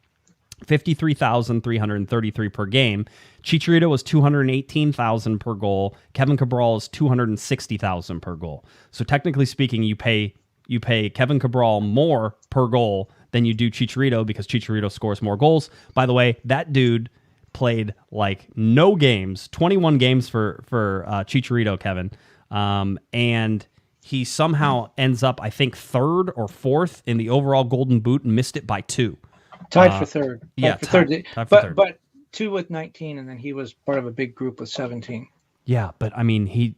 $53,333 per game. Chicharito was $218,000 per goal. Kevin Cabral is $260,000 per goal. So technically speaking, you pay Kevin Cabral more per goal than you do Chicharito because Chicharito scores more goals. By the way, that dude played like no games, 21 games for Chicharito, Kevin. And he somehow ends up, I think, third or fourth in the overall Golden Boot and missed it by 2. Tied for third. Tied for third. But 2 with 19, and then he was part of a big group with 17. Yeah, but I mean,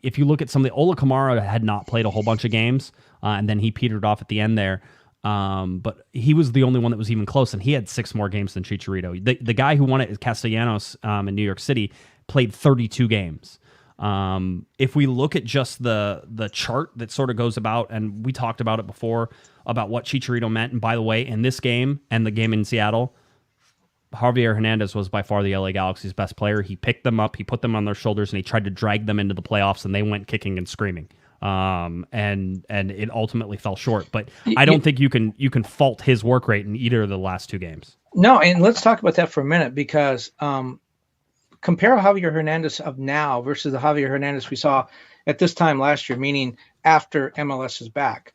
if you look at some of the Ola Kamara had not played a whole bunch of games, and then he petered off at the end there. But he was the only one that was even close, and he had 6 more games than Chicharito. The guy who won it is Castellanos in New York City, played 32 games. If we look at just the chart that sort of goes about, and we talked about it before, about what Chicharito meant, and by the way, in this game and the game in Seattle, Javier Hernandez was by far the LA Galaxy's best player. He picked them up, he put them on their shoulders, and he tried to drag them into the playoffs, and they went kicking and screaming. And it ultimately fell short. But I don't think you can fault his work rate in either of the last 2 games. No, and let's talk about that for a minute, because compare Javier Hernandez of now versus the Javier Hernandez we saw at this time last year, meaning after MLS is back.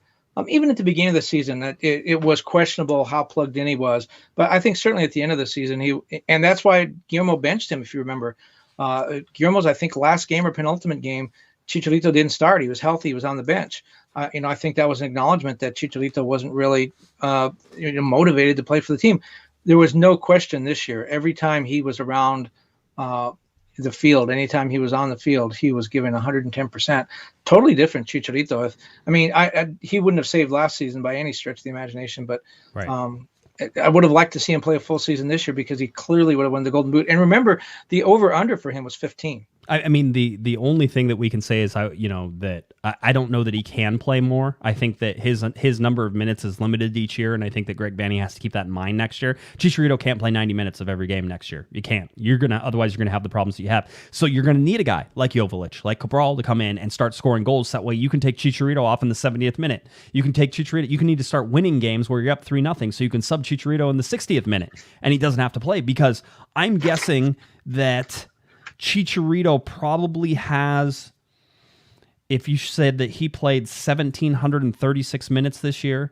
Even at the beginning of the season, it was questionable how plugged in he was. But I think certainly at the end of the season, and that's why Guillermo benched him, if you remember. Guillermo's, I think, last game or penultimate game, Chicharito didn't start. He was healthy. He was on the bench. I think that was an acknowledgement that Chicharito wasn't really motivated to play for the team. There was no question this year. Every time he was around the field, anytime he was on the field, he was given 110%. Totally different Chicharito. He wouldn't have saved last season by any stretch of the imagination, but right. I would have liked to see him play a full season this year because he clearly would have won the Golden Boot. And remember, the over-under for him was 15. I mean, the only thing that we can say is that I don't know that he can play more. I think that his number of minutes is limited each year, and I think that Greg Banny has to keep that in mind next year. Chicharito can't play 90 minutes of every game next year. You can't. Otherwise you're gonna have the problems that you have. So you're gonna need a guy like Joveljic, like Cabral to come in and start scoring goals. That way you can take Chicharito off in the 70th minute. You can take Chicharito. You can need to start winning games where you're up 3-0, so you can sub Chicharito in the 60th minute, and he doesn't have to play, because I'm guessing that Chicharito probably has, if you said that he played 1,736 minutes this year,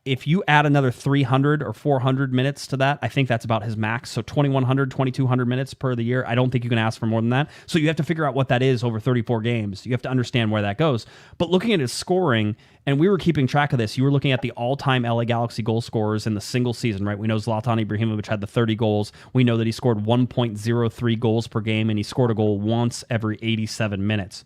if you add another 300 or 400 minutes to that, I think that's about his max. So 2,100, 2,200 minutes per the year. I don't think you can ask for more than that. So you have to figure out what that is over 34 games. You have to understand where that goes. But looking at his scoring, and we were keeping track of this, you were looking at the all-time LA Galaxy goal scorers in the single season, right? We know Zlatan Ibrahimovic had the 30 goals. We know that he scored 1.03 goals per game, and he scored a goal once every 87 minutes.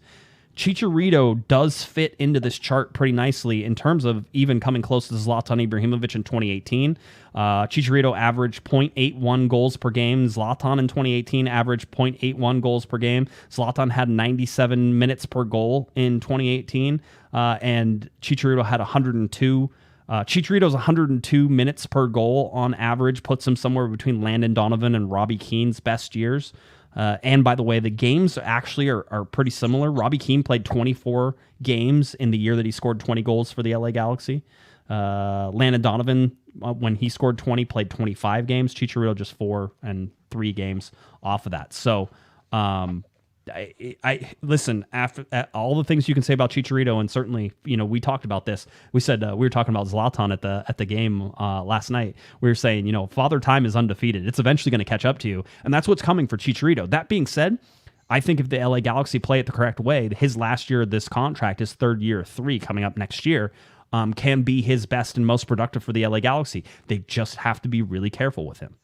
Chicharito does fit into this chart pretty nicely in terms of even coming close to Zlatan Ibrahimovic in 2018. Chicharito averaged 0.81 goals per game. Zlatan in 2018 averaged 0.81 goals per game. Zlatan had 97 minutes per goal in 2018, and Chicharito had 102. Chicharito's 102 minutes per goal on average puts him somewhere between Landon Donovan and Robbie Keane's best years. And by the way, the games actually are pretty similar. Robbie Keane played 24 games in the year that he scored 20 goals for the LA Galaxy. Landon Donovan, when he scored 20, played 25 games. Chicharito just 4 and 3 games off of that. So, I listen, after all the things you can say about Chicharito, and certainly, we talked about this. We said we were talking about Zlatan at the game last night. We were saying, Father Time is undefeated. It's eventually going to catch up to you, and that's what's coming for Chicharito. That being said, I think if the LA Galaxy play it the correct way, his last year of this contract, his third year, 3 coming up next year, can be his best and most productive for the LA Galaxy. They just have to be really careful with him.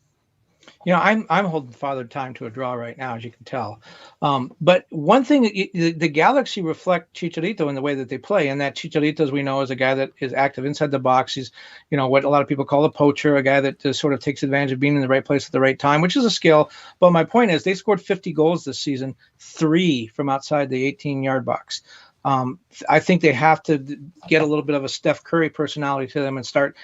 I'm holding Father Time to a draw right now, as you can tell. But one thing, the Galaxy reflect Chicharito in the way that they play, and that Chicharito, as we know, is a guy that is active inside the box. He's, what a lot of people call a poacher, a guy that just sort of takes advantage of being in the right place at the right time, which is a skill. But my point is, they scored 50 goals this season, 3 from outside the 18-yard box. I think they have to get a little bit of a Steph Curry personality to them and start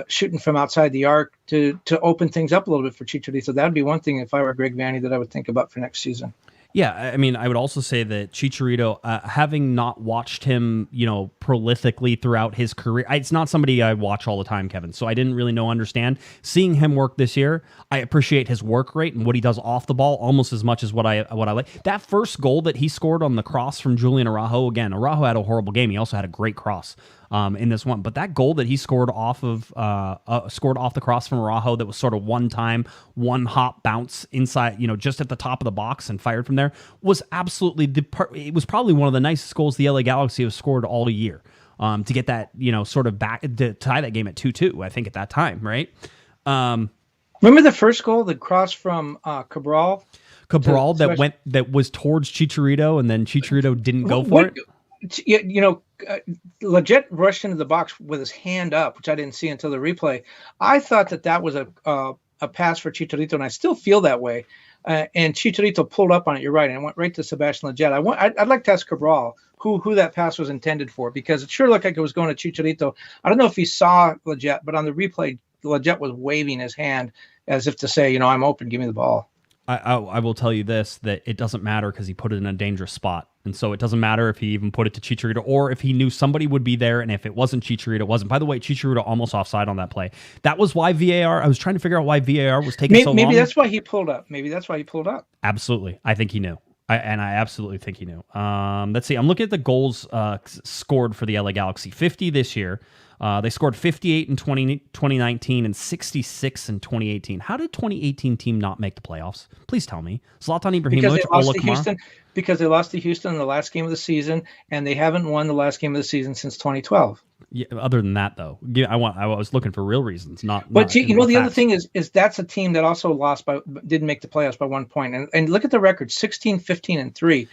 shooting from outside the arc to open things up a little bit for Chicharito. So that would be one thing, if I were Greg Vanny, that I would think about for next season. Yeah, I mean, I would also say that Chicharito, having not watched him, prolifically throughout his career, it's not somebody I watch all the time, Kevin, so I didn't really understand. Seeing him work this year, I appreciate his work rate and what he does off the ball almost as much as what I like. That first goal that he scored on the cross from Julian Araujo, again, Araujo had a horrible game. He also had a great cross in this one. But that goal that he scored off the cross from Araujo, that was sort of one hop bounce inside, just at the top of the box and fired from there, was absolutely it was probably one of the nicest goals the LA Galaxy have scored all year. To get that, sort of back to tie that game at 2-2, I think at that time, right? Remember the first goal, the cross from Cabral? That was towards Chicharito, and then Chicharito didn't go for it. Leggett rushed into the box with his hand up, which I didn't see until the replay. I thought that was a pass for Chicharito, and I still feel that way. And Chicharito pulled up on it. You're right, and it went right to Sebastian Leggett. I'd like to ask Cabral who that pass was intended for, because it sure looked like it was going to Chicharito. I don't know if he saw Leggett, but on the replay, Leggett was waving his hand as if to say, I'm open, give me the ball. I will tell you this, that it doesn't matter because he put it in a dangerous spot. And so it doesn't matter if he even put it to Chicharito or if he knew somebody would be there. And if it wasn't Chicharito, it wasn't. By the way, Chicharito almost offside on that play. That was why VAR, I was trying to figure out why VAR was taking so long. Maybe that's why he pulled up. Absolutely. I think he knew. I absolutely think he knew. Let's see. I'm looking at the goals scored for the LA Galaxy. 50 this year. They scored 58 in 2019 and 66 in 2018. How did 2018 team not make the playoffs? Please tell me. Zlatan Ibrahimovic, because they lost to Houston in the last game of the season, and they haven't won the last game of the season since 2012. Yeah, other than that, though, I was looking for real reasons, not. But the other thing is that's a team that also didn't make the playoffs by 1 point. And look at the record: 16, 15, and 3.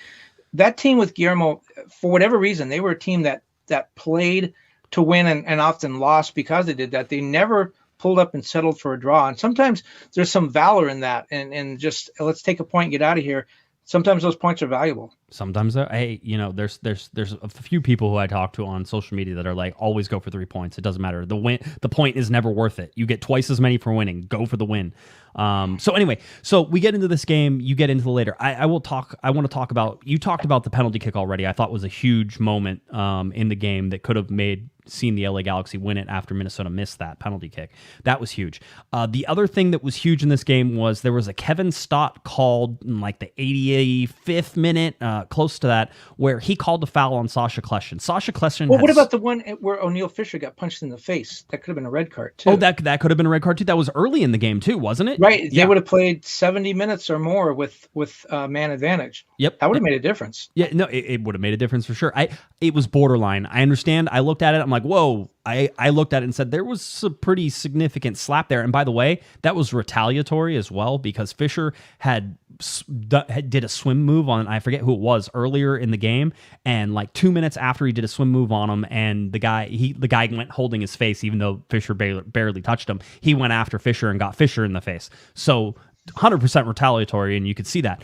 That team with Guillermo, for whatever reason, they were a team that played to win and often lost because they did that. They never pulled up and settled for a draw. And sometimes there's some valor in that. And just let's take a point and get out of here. Sometimes those points are valuable. Sometimes, there's a few people who I talk to on social media that are like, always go for 3 points. It doesn't matter. The point is never worth it. You get twice as many for winning. Go for the win. So anyway, we get into this game. You get into the later. I want to talk about. You talked about the penalty kick already. I thought was a huge moment in the game that could have seen the LA Galaxy win it after Minnesota missed that penalty kick. That was huge. The other thing that was huge in this game was there was a Kevin Stott called in like the 85th minute, close to that, where he called a foul on Sasha Kleshin. Sasha Kleshin. Well, what about the one where O'Neal Fisher got punched in the face? That could have been a red card too. Oh, that could have been a red card too. That was early in the game too, wasn't it? Right. They would have played 70 minutes or more with man advantage. Yep. That would have made a difference. Yeah, no, it would have made a difference for sure. It was borderline. I understand. I looked at it. I'm like, whoa. I looked at it and said there was a pretty significant slap there. And by the way, that was retaliatory as well because Fisher did a swim move on, I forget who it was, earlier in the game. And like 2 minutes after he did a swim move on him, and the guy went holding his face, even though Fisher barely touched him. He went after Fisher and got Fisher in the face. So 100% retaliatory, and you could see that.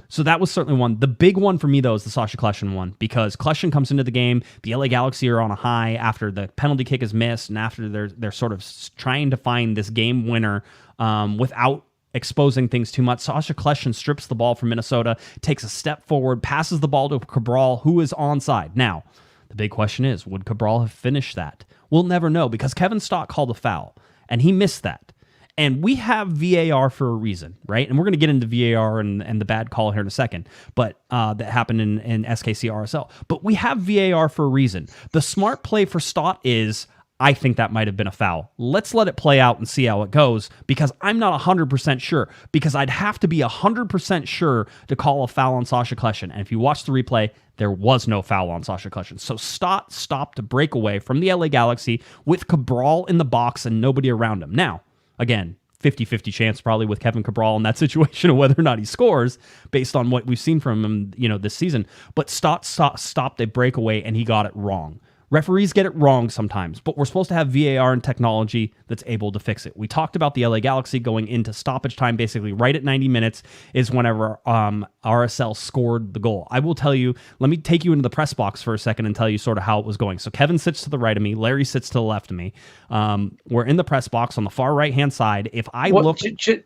So that was certainly one. The big one for me, though, is the Sasha Kleshin one, because Kleshin comes into the game. The LA Galaxy are on a high after the penalty kick is missed, and after they're sort of trying to find this game winner without exposing things too much. Sasha Kleshin strips the ball from Minnesota, takes a step forward, passes the ball to Cabral, who is onside. Now, the big question is, would Cabral have finished that? We'll never know, because Kevin Stott called a foul, and he missed that. And we have VAR for a reason, right? And we're going to get into VAR and the bad call here in a second, but that happened in SKC RSL. But we have VAR for a reason. The smart play for Stott is, I think that might have been a foul. Let's let it play out and see how it goes, because I'm not 100% sure, because I'd have to be 100% sure to call a foul on Sasha Kleshin. And if you watch the replay, there was no foul on Sasha Kleshin. So Stott stopped a breakaway from the LA Galaxy with Cabral in the box and nobody around him. Now, again, 50-50 chance probably with Kevin Cabral in that situation of whether or not he scores based on what we've seen from him, this season. But Stott stopped a breakaway and he got it wrong. Referees get it wrong sometimes, but we're supposed to have VAR and technology that's able to fix it. We talked about the LA Galaxy going into stoppage time, basically right at 90 minutes is whenever RSL scored the goal. I will tell you, let me take you into the press box for a second and tell you sort of how it was going. So Kevin sits to the right of me, Larry sits to the left of me. We're in the press box on the far right-hand side. If I look...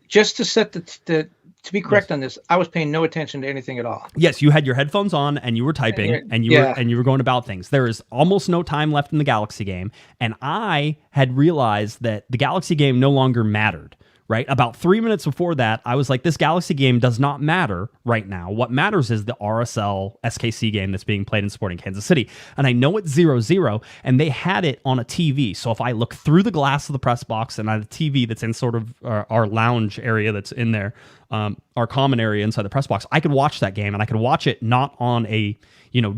Just to set the to be correct on this, I was paying no attention to anything at all. Yes, you had your headphones on and you were typing and you were going about things. There is almost no time left in the Galaxy game, and I had realized that the Galaxy game no longer mattered. Right? About 3 minutes before that, I was like, this Galaxy game does not matter right now. What matters is the RSL SKC game that's being played in Sporting Kansas City. And I know it's 0-0, and they had it on a TV. So if I look through the glass of the press box and I have a TV that's in sort of our lounge area that's in there, our common area inside the press box, I could watch that game, and I could watch it not on a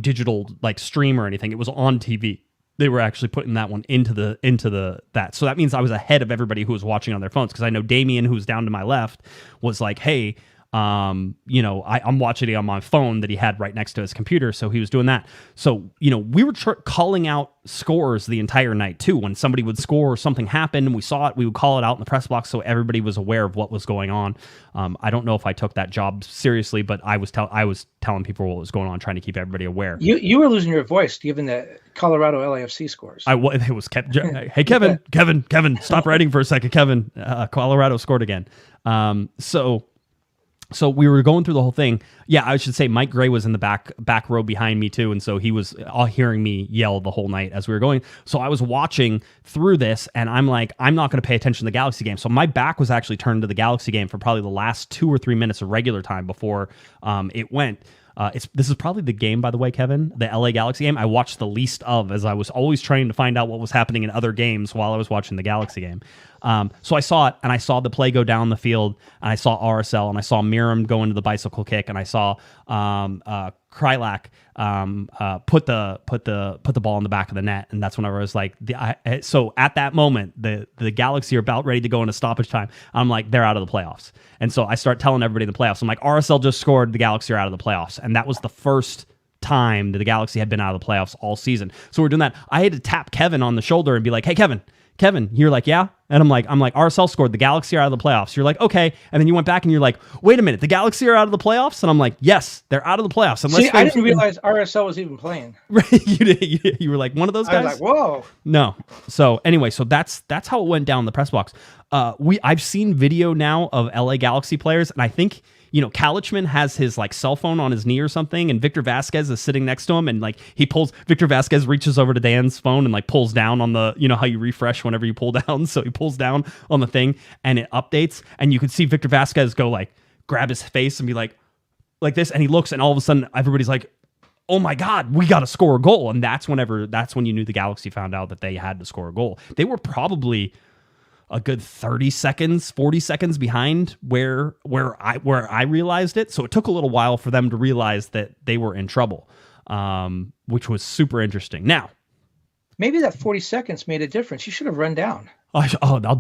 digital like stream or anything. It was on TV. They were actually putting that one into that. So that means I was ahead of everybody who was watching on their phones, because I know Damien, who's down to my left, was like, hey, I'm watching it on my phone that he had right next to his computer. So he was doing that. So, we were calling out scores the entire night too. When somebody would score or something happened and we saw it, we would call it out in the press box so everybody was aware of what was going on. I don't know if I took that job seriously, but I was telling people what was going on, trying to keep everybody aware. You were losing your voice given the Colorado LAFC scores. It was kept. Hey, Kevin, stop writing for a second. Kevin, Colorado scored again. So we were going through the whole thing. Yeah, I should say Mike Gray was in the back row behind me too, and so he was all hearing me yell the whole night as we were going. So I was watching through this, and I'm like, I'm not going to pay attention to the Galaxy game. So my back was actually turned to the Galaxy game for probably the last 2 or 3 minutes of regular time before it went. This is probably the game, by the way, Kevin, the LA Galaxy game I watched the least of, as I was always trying to find out what was happening in other games while I was watching the Galaxy game. So I saw it, and I saw the play go down the field, and I saw RSL, and I saw Miram go into the bicycle kick, and I saw Krylak put the ball in the back of the net, and that's when I was like, so at that moment, the Galaxy are about ready to go into stoppage time. I'm like, they're out of the playoffs, and so I start telling everybody in the playoffs. I'm like, RSL just scored, the Galaxy are out of the playoffs, and that was the first time that the Galaxy had been out of the playoffs all season. So we're doing that. I had to tap Kevin on the shoulder and be like, hey, Kevin, you're like, yeah? And I'm like, RSL scored, the Galaxy are out of the playoffs. You're like, okay. And then you went back and you're like, wait a minute, the Galaxy are out of the playoffs? And I'm like, yes, they're out of the playoffs. See, I didn't realize RSL was even playing. You were like one of those guys? I was like, whoa. No. So anyway, so that's how it went down in the press box. I've seen video now of LA Galaxy players, and I think Kalichman has his like cell phone on his knee or something, and Victor Vasquez is sitting next to him, and like Victor Vasquez reaches over to Dan's phone and like pulls down on the, how you refresh whenever you pull down. So he pulls down on the thing and it updates, and you could see Victor Vasquez go like grab his face and be like this, and he looks, and all of a sudden everybody's like, oh my God, we got to score a goal. And that's when you knew the Galaxy found out that they had to score a goal. They were probably a good 30 seconds, 40 seconds behind where I realized it. So it took a little while for them to realize that they were in trouble, which was super interesting. Now, maybe that 40 seconds made a difference. You should have run down.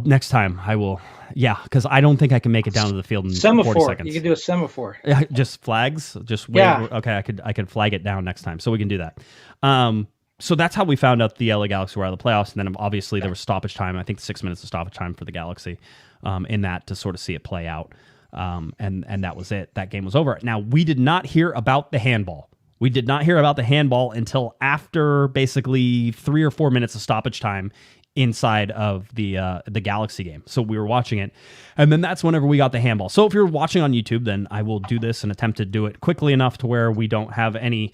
Next time I will. Yeah, because I don't think I can make it down to the field in semaphore. 40 seconds. You can do a semaphore. Yeah, just flags. Just wave. Yeah. Okay, I could flag it down next time, so we can do that. So that's how we found out the LA Galaxy were out of the playoffs, and then obviously there was stoppage time. I think 6 minutes of stoppage time for the Galaxy in that to sort of see it play out, and that was it. That game was over. Now, we did not hear about the handball. We did not hear about the handball until after basically 3 or 4 minutes of stoppage time inside of the Galaxy game. So we were watching it, and then that's whenever we got the handball. So if you're watching on YouTube, then I will do this and attempt to do it quickly enough to where we don't have any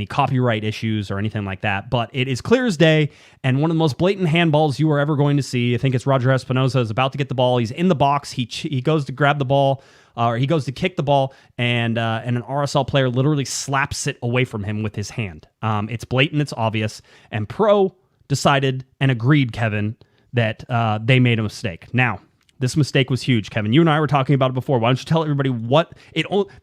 copyright issues or anything like that, but it is clear as day, and one of the most blatant handballs you are ever going to see. I think it's Roger Espinoza is about to get the ball. He's in the box. He goes to grab the ball, or he goes to kick the ball, and an RSL player literally slaps it away from him with his hand. It's blatant. It's obvious. And Pro decided and agreed, Kevin, that they made a mistake. Now, this mistake was huge, Kevin. You and I were talking about it before. Why don't you tell everybody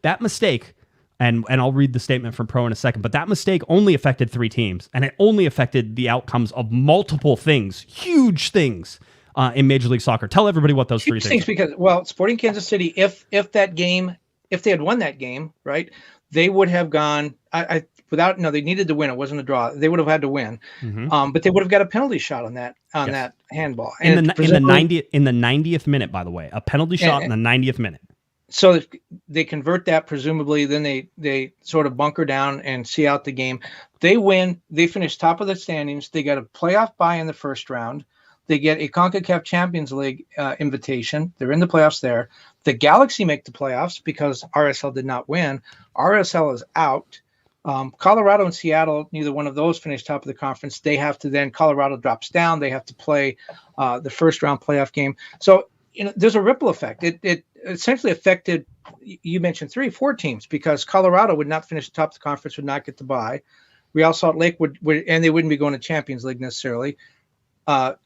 that mistake? And I'll read the statement from Pro in a second, but that mistake only affected 3 teams, and it only affected the outcomes of multiple things, huge things in Major League Soccer. Tell everybody what those 3 things are. Because, Sporting Kansas City, if they had won that game, right, they would have gone. They needed to win. It wasn't a draw. They would have had to win, but they would have got a penalty shot on that handball. And in the 90th minute, by the way, a penalty shot in the 90th minute. So if they convert that, presumably, then they sort of bunker down and see out the game. They win. They finish top of the standings. They got a playoff bye in the first round. They get a CONCACAF Champions League invitation. They're in the playoffs there. The Galaxy make the playoffs because RSL did not win. RSL is out. Colorado and Seattle, neither one of those finished top of the conference. They have to then, Colorado drops down. They have to play the first round playoff game. So, there's a ripple effect. It essentially affected, you mentioned 3-4 teams, because Colorado would not finish top of the conference, would not get to bye. Real Salt Lake would, and they wouldn't be going to Champions League necessarily.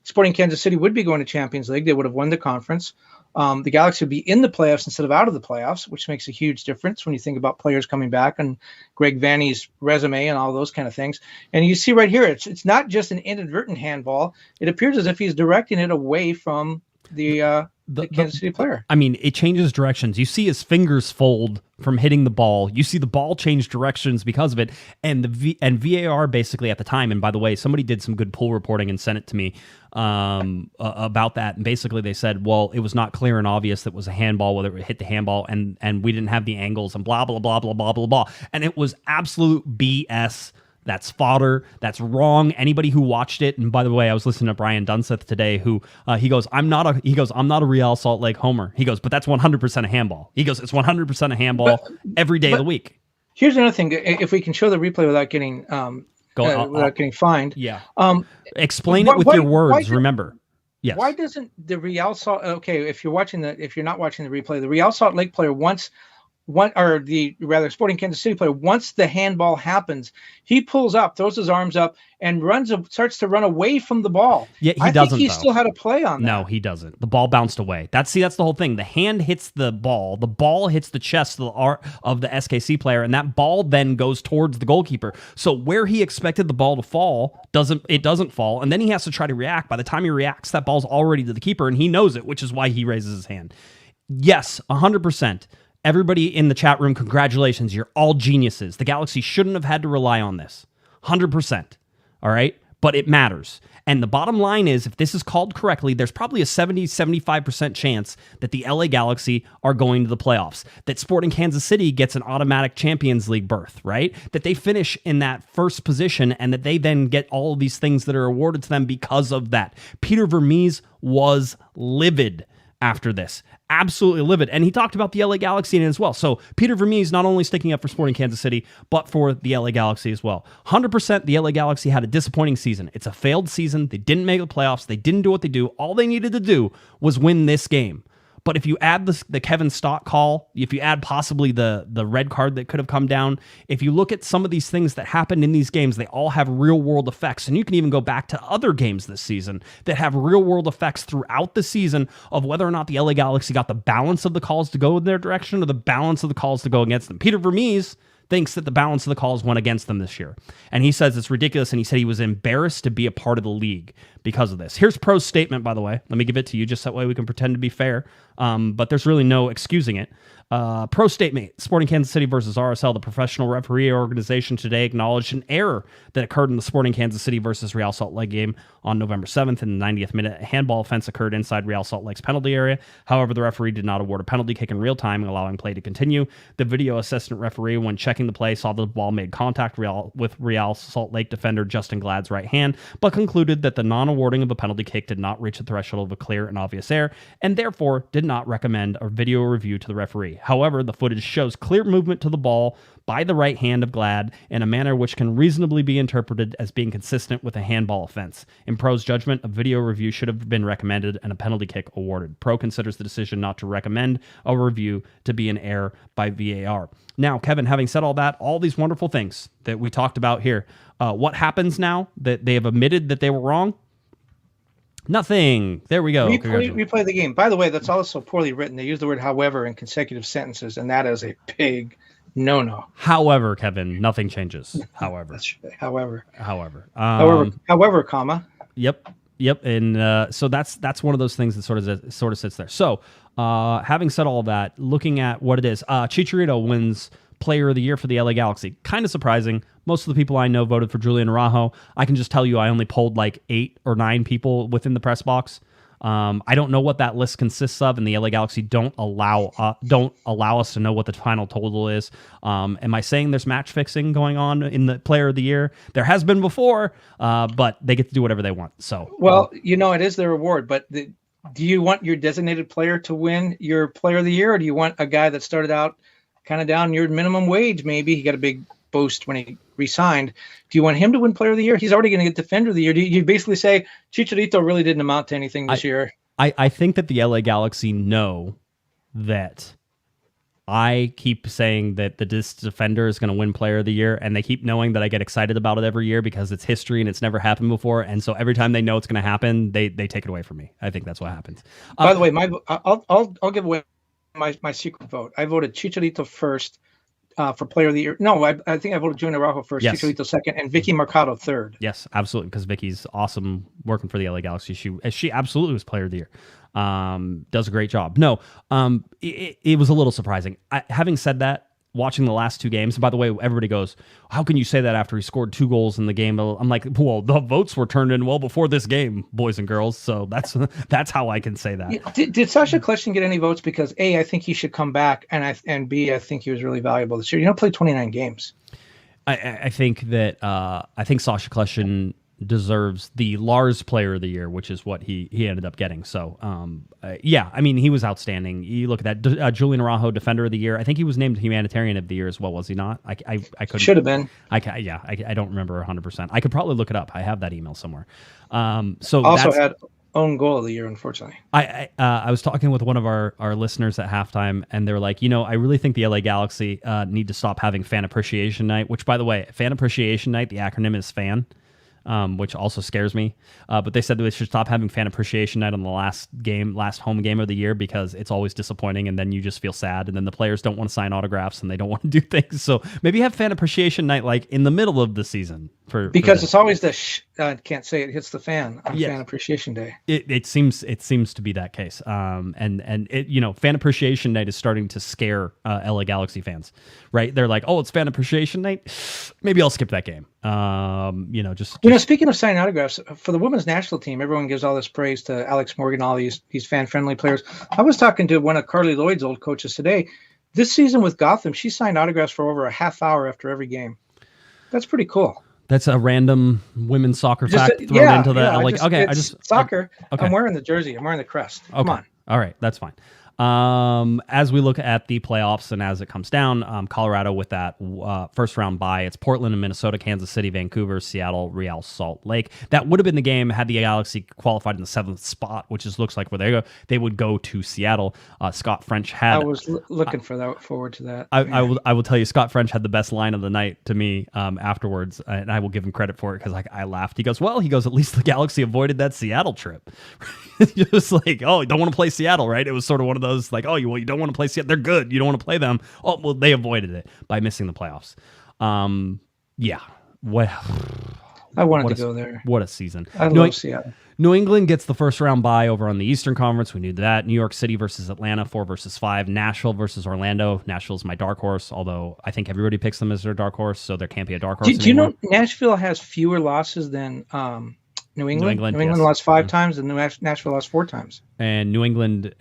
Sporting Kansas City would be going to Champions League. They would have won the conference. The Galaxy would be in the playoffs instead of out of the playoffs, which makes a huge difference when you think about players coming back and Greg Vanney's resume and all those kind of things. And you see right here, it's not just an inadvertent handball. It appears as if he's directing it away from the Kansas City player. I mean, it changes directions. You see his fingers fold from hitting the ball. You see the ball change directions because of it. And VAR basically at the time, and by the way, somebody did some good pool reporting and sent it to me about that. And basically they said, well, it was not clear and obvious that it was a handball, whether it hit the handball, and we didn't have the angles and blah, blah, blah, blah, blah, blah, blah. And it was absolute BS. That's fodder. That's wrong. Anybody who watched it, and by the way, I was listening to Brian Dunseth today, who he goes, I'm not a Real Salt Lake homer. He goes, but that's 100% a handball. He goes, it's 100% a handball every day of the week. Here's another thing: if we can show the replay without getting without getting fined, yeah. Explain it with your words. Remember, yes. Why doesn't the Real Salt? Okay, if you're not watching the replay, the Real Salt Lake player Sporting Kansas City player, once the handball happens, he pulls up, throws his arms up, and starts to run away from the ball. Yeah, he doesn't. I think he still had a play on that. No, he doesn't. The ball bounced away. That's the whole thing. The hand hits the ball hits the chest of the SKC player, and that ball then goes towards the goalkeeper. So where he expected the ball to fall, doesn't fall, and then he has to try to react. By the time he reacts, that ball's already to the keeper, and he knows it, which is why he raises his hand. Yes, 100%. Everybody in the chat room, congratulations. You're all geniuses. The Galaxy shouldn't have had to rely on this. 100%. All right? But it matters. And the bottom line is, if this is called correctly, there's probably a 70-75% chance that the LA Galaxy are going to the playoffs. That Sporting Kansas City gets an automatic Champions League berth, right? That they finish in that first position and that they then get all of these things that are awarded to them because of that. Peter Vermees was livid after this. Absolutely livid. And he talked about the LA Galaxy in it as well. So Peter Vermees not only sticking up for Sporting Kansas City, but for the LA Galaxy as well. 100% the LA Galaxy had a disappointing season. It's a failed season. They didn't make the playoffs. They didn't do what they do. All they needed to do was win this game. But if you add the Kevin Stott call, if you add possibly the red card that could have come down, if you look at some of these things that happened in these games, they all have real-world effects. And you can even go back to other games this season that have real-world effects throughout the season of whether or not the LA Galaxy got the balance of the calls to go in their direction or the balance of the calls to go against them. Peter Vermees thinks that the balance of the calls went against them this year. And he says it's ridiculous, and he said he was embarrassed to be a part of the league because of this. Here's Pro's statement, by the way. Let me give it to you just that way we can pretend to be fair. But there's really no excusing it. Pro statement, Sporting Kansas City versus RSL, the professional referee organization today acknowledged an error that occurred in the Sporting Kansas City versus Real Salt Lake game on November 7th. In the 90th minute, a handball offense occurred inside Real Salt Lake's penalty area. However, the referee did not award a penalty kick in real time, allowing play to continue. The video assistant referee, when checking the play, saw the ball made contact with Real Salt Lake defender Justin Glad's right hand, but concluded that the non-awarding of a penalty kick did not reach the threshold of a clear and obvious error, and therefore did not recommend a video review to the referee. However, the footage shows clear movement to the ball by the right hand of Glad in a manner which can reasonably be interpreted as being consistent with a handball offense. In Pro's judgment, a video review should have been recommended and a penalty kick awarded. Pro considers the decision not to recommend a review to be an error by VAR. Now, Kevin, having said all that, all these wonderful things that we talked about here, what happens now that they have admitted that they were wrong? Nothing. There we go. Replay the game. By the way, that's also poorly written. They use the word however in consecutive sentences, and that is a big no-no. However, Kevin, nothing changes. However. However, comma. Yep. And so that's one of those things that sort of sits there. So having said all that, looking at what it is, Chicharito wins Player of the Year for the LA Galaxy. Kind of surprising. Most of the people I know voted for Julian Araujo. I can just tell you I only polled like 8 or 9 people within the press box. I don't know what that list consists of, and the LA Galaxy don't allow us to know what the final total is. Am I saying there's match fixing going on in the Player of the Year? There has been before, but they get to do whatever they want. So, well, it is their reward. But do you want your designated player to win your Player of the Year, or do you want a guy that started out kind of down your minimum wage? Maybe he got a big boost when he re-signed. Do you want him to win Player of the Year? He's already going to get Defender of the Year. Do you basically say Chicharito really didn't amount to anything this year? I think that the LA Galaxy know that I keep saying that this defender is going to win Player of the Year, and they keep knowing that I get excited about it every year because it's history and it's never happened before. And so every time they know it's going to happen, they take it away from me. I think that's what happens. By the way, I'll give away my secret vote. I voted Chicharito first for Player of the Year. No, I think I voted Julian Araujo first, yes. Chicharito second, and Vicky Mercado third. Yes, absolutely, because Vicky's awesome working for the LA Galaxy. She absolutely was Player of the Year. Does a great job. No, it was a little surprising. Having said that, watching the last two games, and by the way, everybody goes, how can you say that after he scored 2 goals in the game? I'm like, well, the votes were turned in well before this game, boys and girls. So that's how I can say that. Did Sasha Kljestan get any votes? Because A, I think he should come back, and B, I think he was really valuable this year. Played 29 games. I think that Sasha Kljestan deserves the Lars Player of the Year, which is what he ended up getting. So, yeah, I mean, he was outstanding. You look at that, Julian Araujo, Defender of the Year. I think he was named Humanitarian of the Year as well, was he not? I couldn't. Should have been. I don't remember 100%. I could probably look it up. I have that email somewhere. So also had own goal of the year, unfortunately. I was talking with one of our listeners at halftime, and they were like, I really think the LA Galaxy need to stop having Fan Appreciation Night, which, by the way, Fan Appreciation Night, the acronym is FAN. Which also scares me. But they said that they should stop having Fan Appreciation Night on the last home game of the year, because it's always disappointing, and then you just feel sad, and then the players don't want to sign autographs and they don't want to do things. So maybe have Fan Appreciation Night like in the middle of the season because it's always can't say it hits the fan on Fan Appreciation Day. It seems to be that case. And it, Fan Appreciation Night is starting to scare LA Galaxy fans, right? They're like, oh, it's Fan Appreciation Night. Maybe I'll skip that game. Speaking of signing autographs for the women's national team, everyone gives all this praise to Alex Morgan, all these fan-friendly players. I was talking to one of Carly Lloyd's old coaches today. This season with Gotham, she signed autographs for over a half hour after every game. That's pretty cool. That's a random women's soccer fact thrown into the soccer. Okay. I'm wearing the jersey. I'm wearing the crest. Come on. All right, that's fine. As we look at the playoffs and as it comes down, Colorado with that first round bye, it's Portland and Minnesota, Kansas City, Vancouver, Seattle, Real Salt Lake. That would have been the game had the Galaxy qualified in the 7th spot, which looks like where they would go to Seattle. Scott French had. I was looking forward to that. I will tell you, Scott French had the best line of the night to me afterwards, and I will give him credit for it because I laughed. He goes, at least the Galaxy avoided that Seattle trip. Just like, oh, you don't want to play Seattle, right? It was sort of one of those like, oh, you don't want to play Seattle. They're good. You don't want to play them. Oh, well, they avoided it by missing the playoffs. Yeah. I wanted to go there. What a season. I love Seattle. New England gets the first round bye over on the Eastern Conference. We knew that. New York City versus Atlanta, 4-5. Nashville versus Orlando. Nashville's my dark horse, although I think everybody picks them as their dark horse, so there can't be a dark horse Do you know Nashville has fewer losses than New England? New England lost 5 times, and Nashville lost 4 times. And New England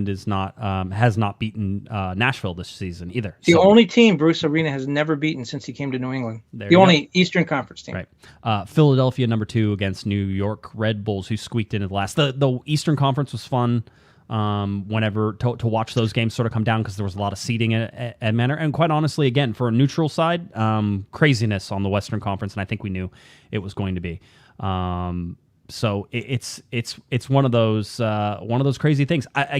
is not has not beaten Nashville this season either. The only team Bruce Arena has never beaten since he came to New England. The only Eastern Conference team. Right. Philadelphia number 2 against New York Red Bulls, who squeaked into the last. The Eastern Conference was fun. Whenever to watch those games sort of come down because there was a lot of seeding at Manor, and quite honestly, again for a neutral side, craziness on the Western Conference, and I think we knew it was going to be. So it's one of those crazy things. By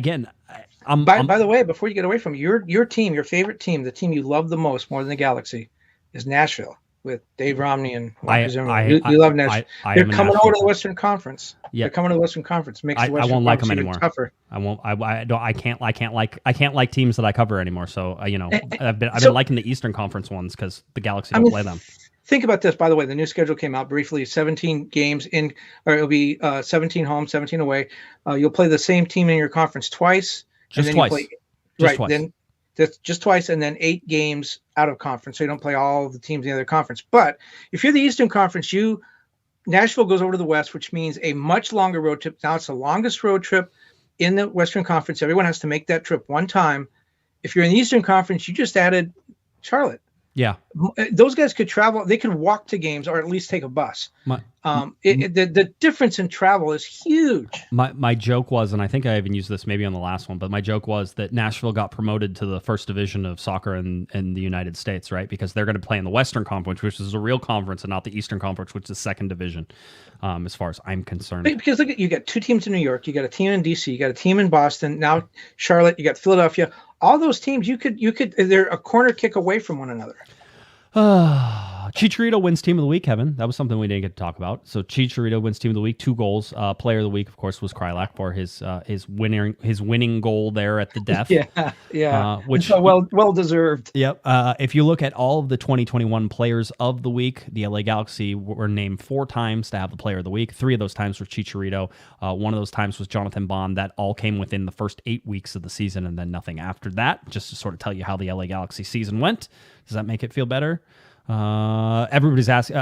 the way, before you get away from your team, your favorite team, the team you love the most more than the Galaxy, is Nashville with Dave Romney and you love Nashville. They're coming over to the Western Conference. Yeah, they're coming to the Western Conference. Makes the Western I won't like them anymore. Tougher. I won't. I can't like teams that I cover anymore. So I've been liking the Eastern Conference ones because the Galaxy don't play them. Think about this, by the way. The new schedule came out briefly. 17 games it'll be 17 home, 17 away. You'll play the same team in your conference twice. Just twice. Then that's just twice, and then 8 games out of conference. So you don't play all the teams in the other conference. But if you're the Eastern Conference, Nashville goes over to the West, which means a much longer road trip. Now it's the longest road trip in the Western Conference. Everyone has to make that trip one time. If you're in the Eastern Conference, you just added Charlotte. Yeah. Those guys could travel. They can walk to games or at least take a bus. The difference in travel is huge. My joke was, and I think I even used this maybe on the last one, but my joke was that Nashville got promoted to the first division of soccer in the United States, right? Because they're going to play in the Western Conference, which is a real conference, and not the Eastern Conference, which is second division, as far as I'm concerned. Because look, you got two teams in New York, you got a team in DC, you got a team in Boston, now Charlotte, you got Philadelphia. All those teams, you could they're a corner kick away from one another. Chicharito wins Team of the Week, Kevin. That was something we didn't get to talk about. So Chicharito wins Team of the Week, 2 goals. Player of the Week, of course, was Krylak for his winning goal there at the death. Yeah. Which so well deserved. Yep. If you look at all of the 2021 Players of the Week, the LA Galaxy were named 4 times to have the Player of the Week. 3 of those times were Chicharito. One of those times was Jonathan Bond. That all came within the first 8 weeks of the season, and then nothing after that. Just to sort of tell you how the LA Galaxy season went. Does that make it feel better? Everybody's asking.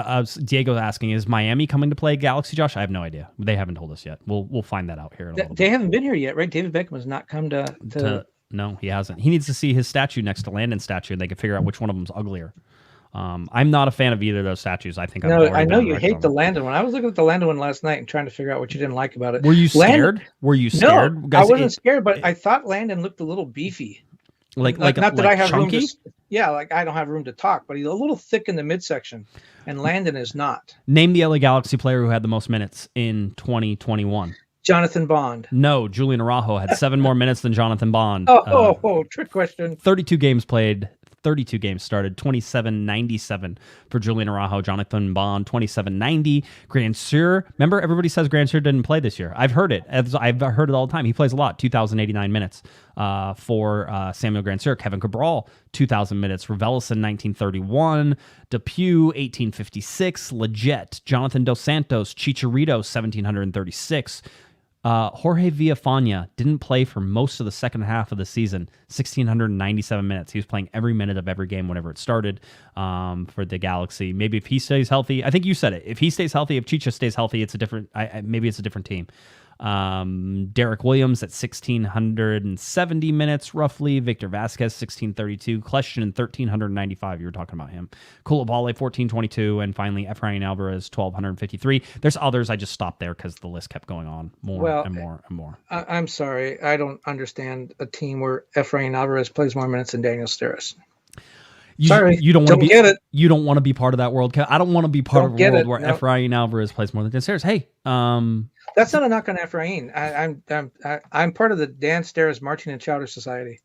Diego's asking, is Miami coming to play Galaxy, Josh? I have no idea. They haven't told us yet. We'll find that out here. They haven't been here yet, right? David Beckham has not come to. No, he hasn't. He needs to see his statue next to Landon's statue, and they can figure out which one of them's uglier. I'm not a fan of either of those statues. I think I know you hate the Landon one. I was looking at the Landon one last night and trying to figure out what you didn't like about it. Were you scared? No, I wasn't scared, but I thought Landon looked a little beefy. Like not that I have chunky? room to, like I don't have room to talk, but he's a little thick in the midsection, and Landon is not. Name the LA Galaxy player who had the most minutes in 2021. Jonathan Bond. No, Julian Araujo had 7 more minutes than Jonathan Bond. Trick question. 32 games played, 32 games started, 27.97 for Julian Araujo. Jonathan Bond, 27.90. Grandsir, remember everybody says Grandsir didn't play this year. I've heard it. I've heard it all the time. He plays a lot, 2,089 minutes for Samuel Grandsir. Kevin Cabral, 2,000 minutes. Raveloson, 1931. Depew, 1856. Leggett, Jonathan Dos Santos, Chicharito, 1,736. Jorge Villafana didn't play for most of the second half of the season, 1,697 minutes. He was playing every minute of every game whenever it started for the Galaxy. Maybe if he stays healthy, I think you said it. If he stays healthy, if Chicha stays healthy, it's a different. Maybe it's a different team. Derek Williams at 1,670 minutes roughly. Victor Vasquez 1,632. Kleshtin 1,395. You were talking about him. Koulibaly 1,422, and finally Efrain Alvarez 1,253. There's others. I just stopped there because the list kept going on more and more. I'm sorry, I don't understand a team where Efrain Alvarez plays more minutes than Daniel Sturridge. You don't want to get it. You don't want to be part of that world. I don't want to be part of a world where Efrain Alvarez plays more than Dan Steres. Hey, that's not a knock on Efrain. I'm part of the Dan Steres Marching and Chowder Society.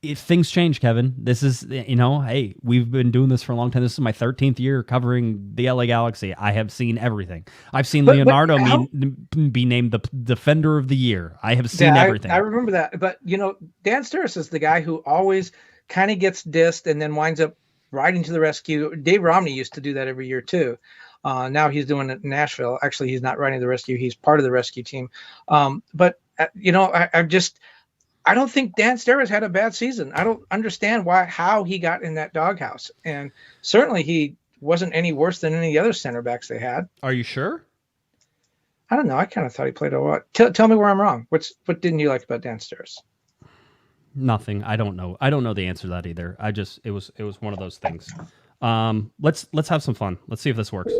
If things change, Kevin. This is, hey, we've been doing this for a long time. This is my 13th year covering the LA Galaxy. I have seen everything. I've seen Leonardo be named the Defender of the Year. I have seen everything. I remember that. But, Dan Steres is the guy who always kind of gets dissed and then winds up riding to the rescue. Dave Romney used to do that every year, too. Now he's doing it in Nashville. Actually, he's not riding the rescue. He's part of the rescue team. But I don't think Dan Steres had a bad season. I don't understand how he got in that doghouse. And certainly he wasn't any worse than any other center backs they had. Are you sure? I don't know. I kind of thought he played a lot. Tell me where I'm wrong. What didn't you like about Dan Steres? Nothing. I don't know. I don't know the answer to that either. It was one of those things. Let's have some fun. Let's see if this works.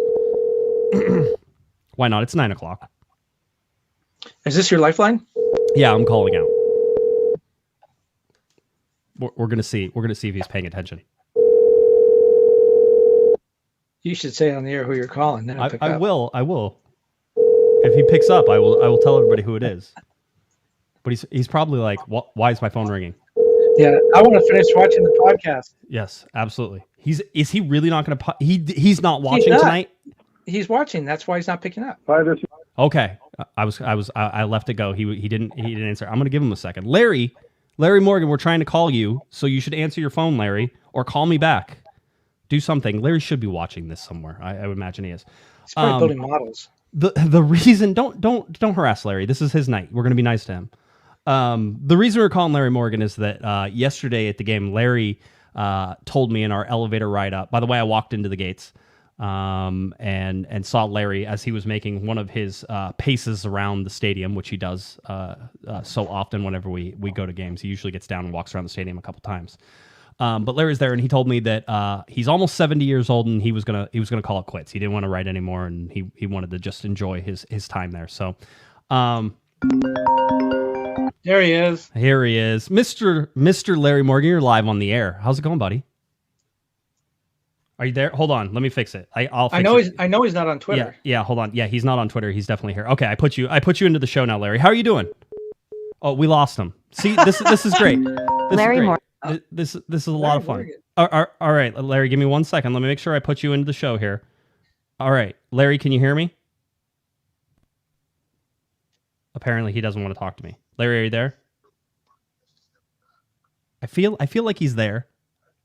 Why not? It's 9:00. Is this your lifeline? Yeah, I'm calling out. We're gonna see. We're gonna see if he's paying attention. You should say on the air who you're calling. Then I will. If he picks up, I will tell everybody who it is. But he's probably like, why is my phone ringing? Yeah, I want to finish watching the podcast. Yes, absolutely. Is he really not going to? He's not watching tonight. He's watching. That's why he's not picking up. Okay, I left it go. He didn't answer. I'm going to give him a second. Larry Morgan, we're trying to call you, so you should answer your phone, Larry, or call me back. Do something. Larry should be watching this somewhere. I would imagine he is. He's probably building models. The reason don't harass Larry. This is his night. We're going to be nice to him. The reason we're calling Larry Morgan is that yesterday at the game, Larry told me in our elevator ride up. By the way, I walked into the gates. and saw Larry as he was making one of his paces around the stadium, which he does so often whenever we go to games. He usually gets down and walks around the stadium a couple times. But Larry's there, and he told me that he's almost 70 years old, and he was gonna call it quits. He didn't want to write anymore, and he wanted to just enjoy his time there. So, There he is. here he is, Mr. Larry Morgan. You're live on the air. How's it going, buddy? Are you there? Hold on, let me fix it. I'll fix it. I know he's not on Twitter. Yeah. Hold on. Yeah, he's not on Twitter. He's definitely here. Okay, I put you into the show now, Larry. How are you doing? Oh, we lost him. See, this is great. Larry Morgan. This is a lot of fun. All right, Larry, give me 1 second. Let me make sure I put you into the show here. All right, Larry, can you hear me? Apparently, he doesn't want to talk to me. Larry, are you there? I feel like he's there.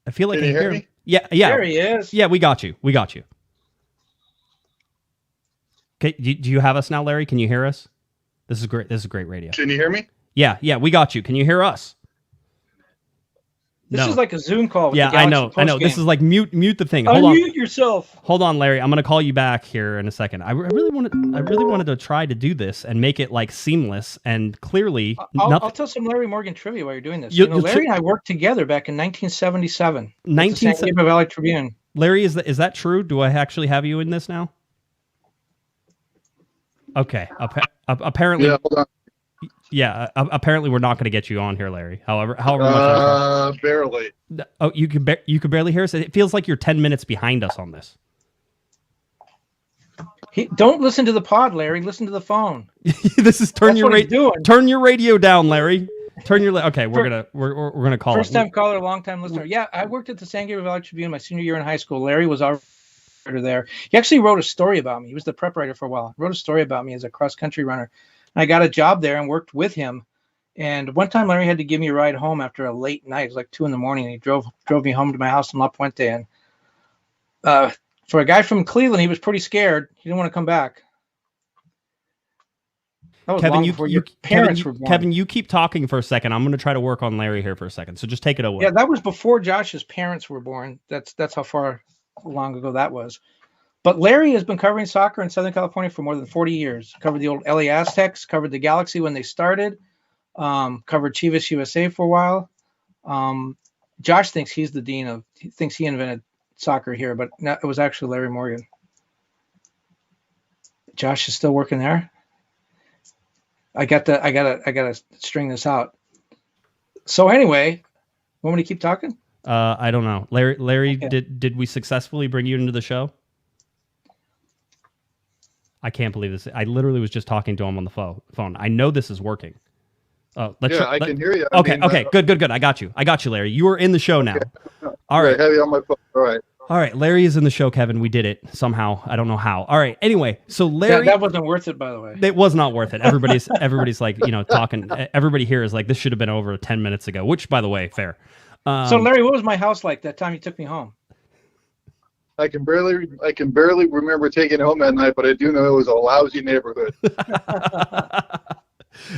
I feel like Can you hear me. me? Yeah. There he is. Yeah, we got you. Okay, do you have us now, Larry? Can you hear us? This is great. This is great radio. Can you hear me? Yeah, we got you. Can you hear us? This is like a Zoom call. With Yeah, the I Galaxy know. This postgame. is like mute the thing. Hold on. Unmute yourself. Hold on, Larry. I'm gonna call you back here in a second. I really wanted to try to do this and make it like seamless and clearly. I'll tell some Larry Morgan trivia while you're doing this. You'll Larry and I worked together back in 1977. 19 San Gabriel Valley Tribune. Larry, is that true? Do I actually have you in this now? Okay. Apparently. Yeah, hold on. Yeah. Apparently, we're not going to get you on here, Larry. However much. Barely. Oh, you could barely hear us. It feels like you're 10 minutes behind us on this. Don't listen to the pod, Larry. Listen to the phone. This is turn That's your what he's doing. Turn your radio down, Larry. Okay, we're gonna call First it. time caller, long time listener. Yeah, I worked at the San Gabriel Valley Tribune my senior year in high school. Larry was our writer there. He actually wrote a story about me. He was the prep writer for a while. He wrote a story about me as a cross country runner. And I got a job there and worked with him. And one time Larry had to give me a ride home after a late night. It was like 2 a.m. and he drove me home to my house in La Puente. And for a guy from Cleveland, he was pretty scared. He didn't want to come back. That was long before your parents were born. Kevin, you keep talking for a second. I'm going to try to work on Larry here for a second. So just take it away. Yeah, that was before Josh's parents were born. That's how long ago that was. But Larry has been covering soccer in Southern California for more than 40 years. Covered the old LA Aztecs, covered the Galaxy when they started, covered Chivas USA for a while. Josh thinks he thinks he invented soccer here, but no, it was actually Larry Morgan. Josh is still working there. I gotta string this out. So anyway, want me to keep talking? I don't know. Larry, Okay. did we successfully bring you into the show? I can't believe this. I literally was just talking to him on the phone. I know this is working. Oh, I can hear you. Okay, good. I got you, Larry. You are in the show now. All right. Heavy on my phone. All right. Larry is in the show, Kevin. We did it somehow. I don't know how. All right. Anyway, so Larry, that wasn't worth it, by the way. it was not worth it. Everybody's like, talking. Everybody here is like, this should have been over 10 minutes ago. Which, by the way, fair. So Larry, what was my house like that time you took me home? I can barely remember taking it home that night, but I do know it was a lousy neighborhood.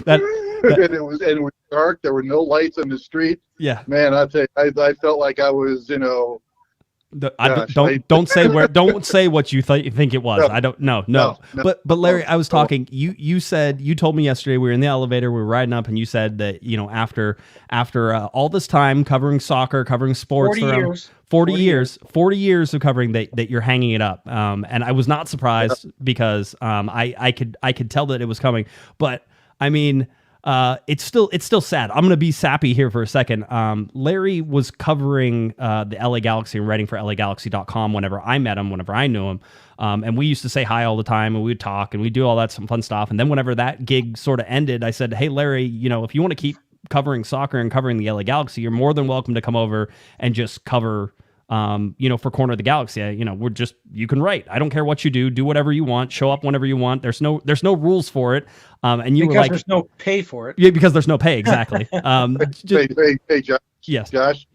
And it was dark. There were no lights on the street. Yeah, man, I tell you, I felt like I was, Don't say what you think it was. I don't know. No. But Larry, I was talking. You told me yesterday we were in the elevator, we were riding up, and you said that after all this time covering soccer, covering sports, 40 years of covering that you're hanging it up. And I was not surprised because I could tell that it was coming. But I mean, it's still sad. I'm going to be sappy here for a second. Larry was covering the LA Galaxy and writing for LAGalaxy.com whenever I met him, whenever I knew him. And we used to say hi all the time, and we would talk, and we'd do all that some fun stuff. And then whenever that gig sort of ended, I said, hey, Larry, if you want to keep covering soccer and covering the LA Galaxy, you're more than welcome to come over and just cover for Corner of the Galaxy. You can write. I don't care what you do whatever you want, show up whenever you want. There's no rules for it. And you because were like, there's no pay for it. Yeah, because there's no pay. Exactly. Hey, Josh. Yes. Josh,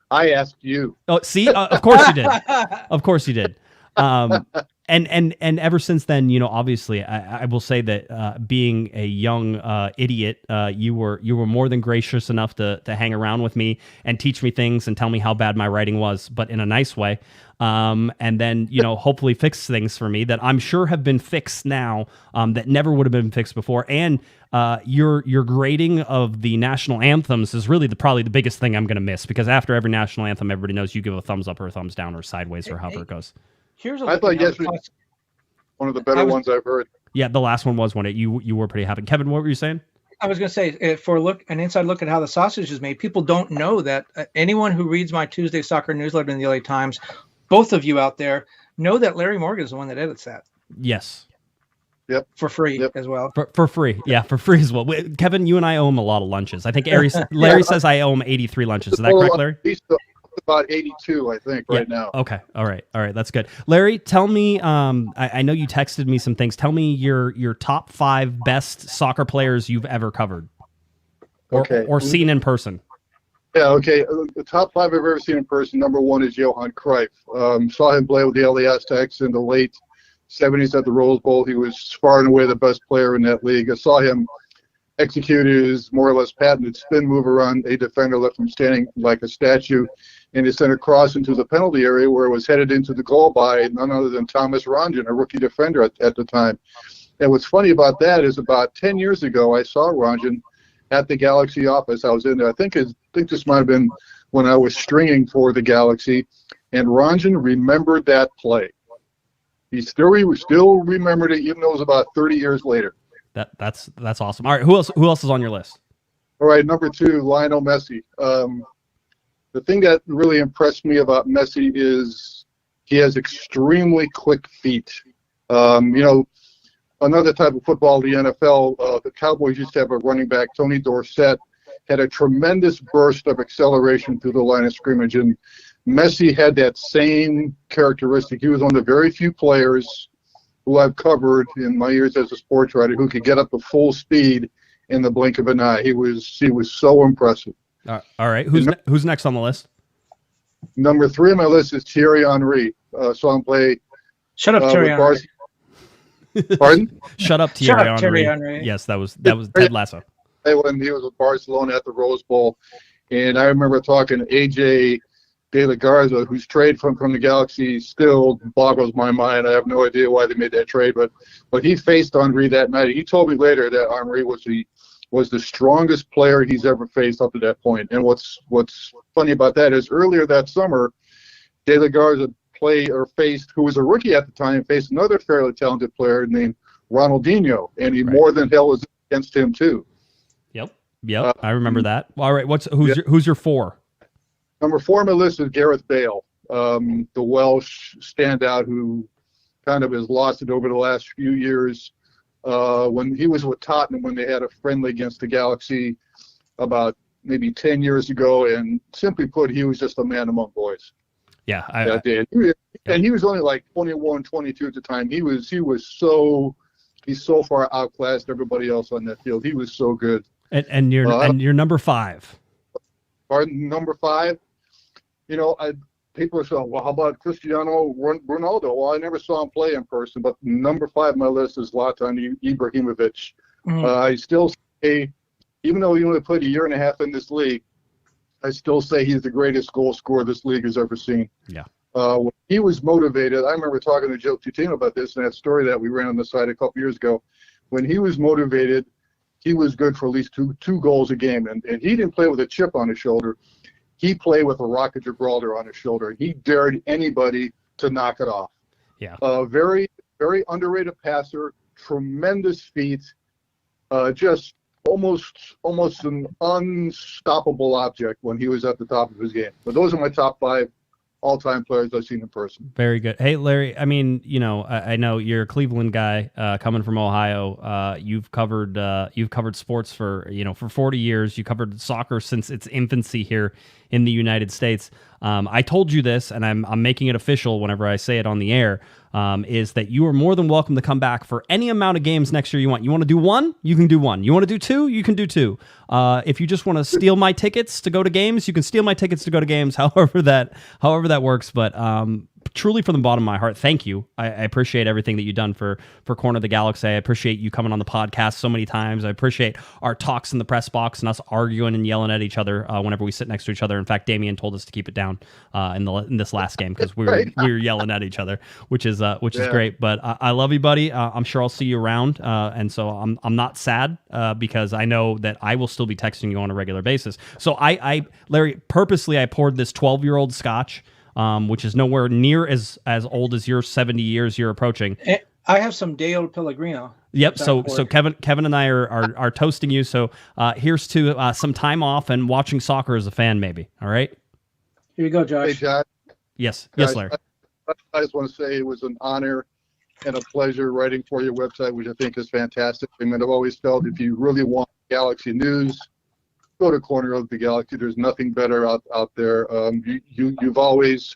I asked you. Oh, see, of course you did. Of course you did. And ever since then, obviously, I will say that being a young idiot, you were more than gracious enough to hang around with me and teach me things and tell me how bad my writing was, but in a nice way. And then, hopefully fix things for me that I'm sure have been fixed now, that never would have been fixed before. And your grading of the national anthems is really probably the biggest thing I'm going to miss, because after every national anthem, everybody knows you give a thumbs up or a thumbs down or sideways or however it goes. I thought yesterday one of the better ones I've heard. Yeah, the last one was one you were pretty happy. Kevin, what were you saying? I was going to say, for an inside look at how the sausage is made, people don't know that anyone who reads my Tuesday soccer newsletter in the LA Times, both of you out there, know that Larry Morgan is the one that edits that. Yes. Yep. For free as well. For free. Yeah, for free as well. Kevin, you and I owe him a lot of lunches. I think Larry says I owe him 83 lunches. Is that correct, Larry? He's about 82, I think, right now. Okay. All right. That's good. Larry, tell me, I know you texted me some things. Tell me your top 5 best soccer players you've ever covered or seen in person. Yeah, okay. The top 5 I've ever seen in person, number 1 is Johan Cruyff. Saw him play with the LA Aztecs in the late 70s at the Rose Bowl. He was far and away the best player in that league. I saw him execute his more or less patented spin move around a defender, left him standing like a statue, and he sent a cross into the penalty area where it was headed into the goal by none other than Thomas Rongen, a rookie defender at the time. And what's funny about that is about 10 years ago, I saw Rongen at the Galaxy office. I was in there. I think this might have been when I was stringing for the Galaxy, and Rongen remembered that play. He still remembered it, even though it was about 30 years later. That's awesome. All right, who else is on your list? All right, number 2, Lionel Messi. The thing that really impressed me about Messi is he has extremely quick feet. Another type of football, the NFL, the Cowboys used to have a running back, Tony Dorsett, had a tremendous burst of acceleration through the line of scrimmage, and Messi had that same characteristic. He was one of the very few players who I've covered in my years as a sports writer who could get up to full speed in the blink of an eye. He was so impressive. All right, who's next on the list? Number 3 on my list is Thierry Henry. Saw him play. Shut up, Thierry Henry. Pardon? Shut up, Thierry Henry. Yes, that was Ted Lasso. When he was with Barcelona at the Rose Bowl, and I remember talking to AJ De La Garza, whose trade from the Galaxy still boggles my mind. I have no idea why they made that trade, but he faced Henry that night. He told me later that Henry was the strongest player he's ever faced up to that point. And what's funny about that is earlier that summer, De La Garza who was a rookie at the time, faced another fairly talented player named Ronaldinho, and he more than hell was against him too. Yep, I remember that. All right, who's your 4? Number 4 on my list is Gareth Bale, the Welsh standout who kind of has lost it over the last few years. When he was with Tottenham, when they had a friendly against the Galaxy about maybe 10 years ago, and simply put, he was just a man among boys. Yeah, and he was only like 21, 22 at the time. He's so far outclassed everybody else on that field. He was so good. And you're number 5. Pardon, number 5. People are saying, well, how about Cristiano Ronaldo? Well, I never saw him play in person, but number 5 on my list is Zlatan Ibrahimovic. I still say, even though he only played a year and a half in this league, I still say he's the greatest goal scorer this league has ever seen. Yeah. When he was motivated, I remember talking to Joe Tutino about this in that story that we ran on the site a couple years ago. When he was motivated, he was good for at least two goals a game. And he didn't play with a chip on his shoulder. He played with a Rock of Gibraltar on his shoulder. He dared anybody to knock it off. Yeah. Very, very underrated passer, tremendous feet, just almost an unstoppable object when he was at the top of his game. But those are my top 5 all-time players I've seen in person. Very good. Hey, Larry, I mean, I know you're a Cleveland guy coming from Ohio. You've covered sports for 40 years. You covered soccer since its infancy here in the United States. I told you this, and I'm making it official whenever I say it on the air, is that you are more than welcome to come back for any amount of games next year you want. You want to do 1? You can do 1. You want to do 2? You can do 2. If you just want to steal my tickets to go to games, you can steal my tickets to go to games, however that works. But truly from the bottom of my heart, thank you. I appreciate everything that you've done for Corner of the Galaxy. I appreciate you coming on the podcast so many times. I appreciate our talks in the press box and us arguing and yelling at each other whenever we sit next to each other. In fact, Damien told us to keep it down in this last game because we were yelling at each other, which is great. But I love you, buddy. I'm sure I'll see you around, and so I'm not sad because I know that I will still be texting you on a regular basis. So Larry, purposely I poured this 12-year-old scotch, which is nowhere near as old as your 70 years you're approaching. I have some Dale Pellegrino. Yep. So Kevin and I are toasting you. So here's to some time off and watching soccer as a fan, maybe. All right. Here you go, Josh. Hey, Josh. Yes, Larry. I just want to say it was an honor and a pleasure writing for your website, which I think is fantastic. I mean, I've always felt if you really want Galaxy news, go to Corner of the Galaxy. There's nothing better out there. You've always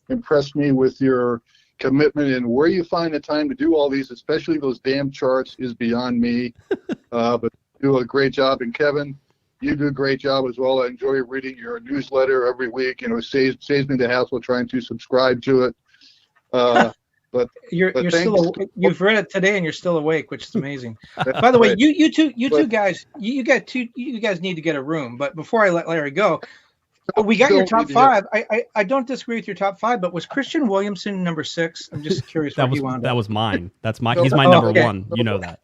impressed me with your commitment, and where you find the time to do all these, especially those damn charts, is beyond me. But you do a great job, and Kevin, you do a great job as well. I enjoy reading your newsletter every week. It saves me the hassle trying to subscribe to it. But you've read it today and you're still awake, which is amazing. By the way, you two guys need to get a room. But before I let Larry go, we got your top five. I don't disagree with your top five, but was Christian Williamson number 6? I'm just curious where he wound up. That was mine. He's my number 1. You know that.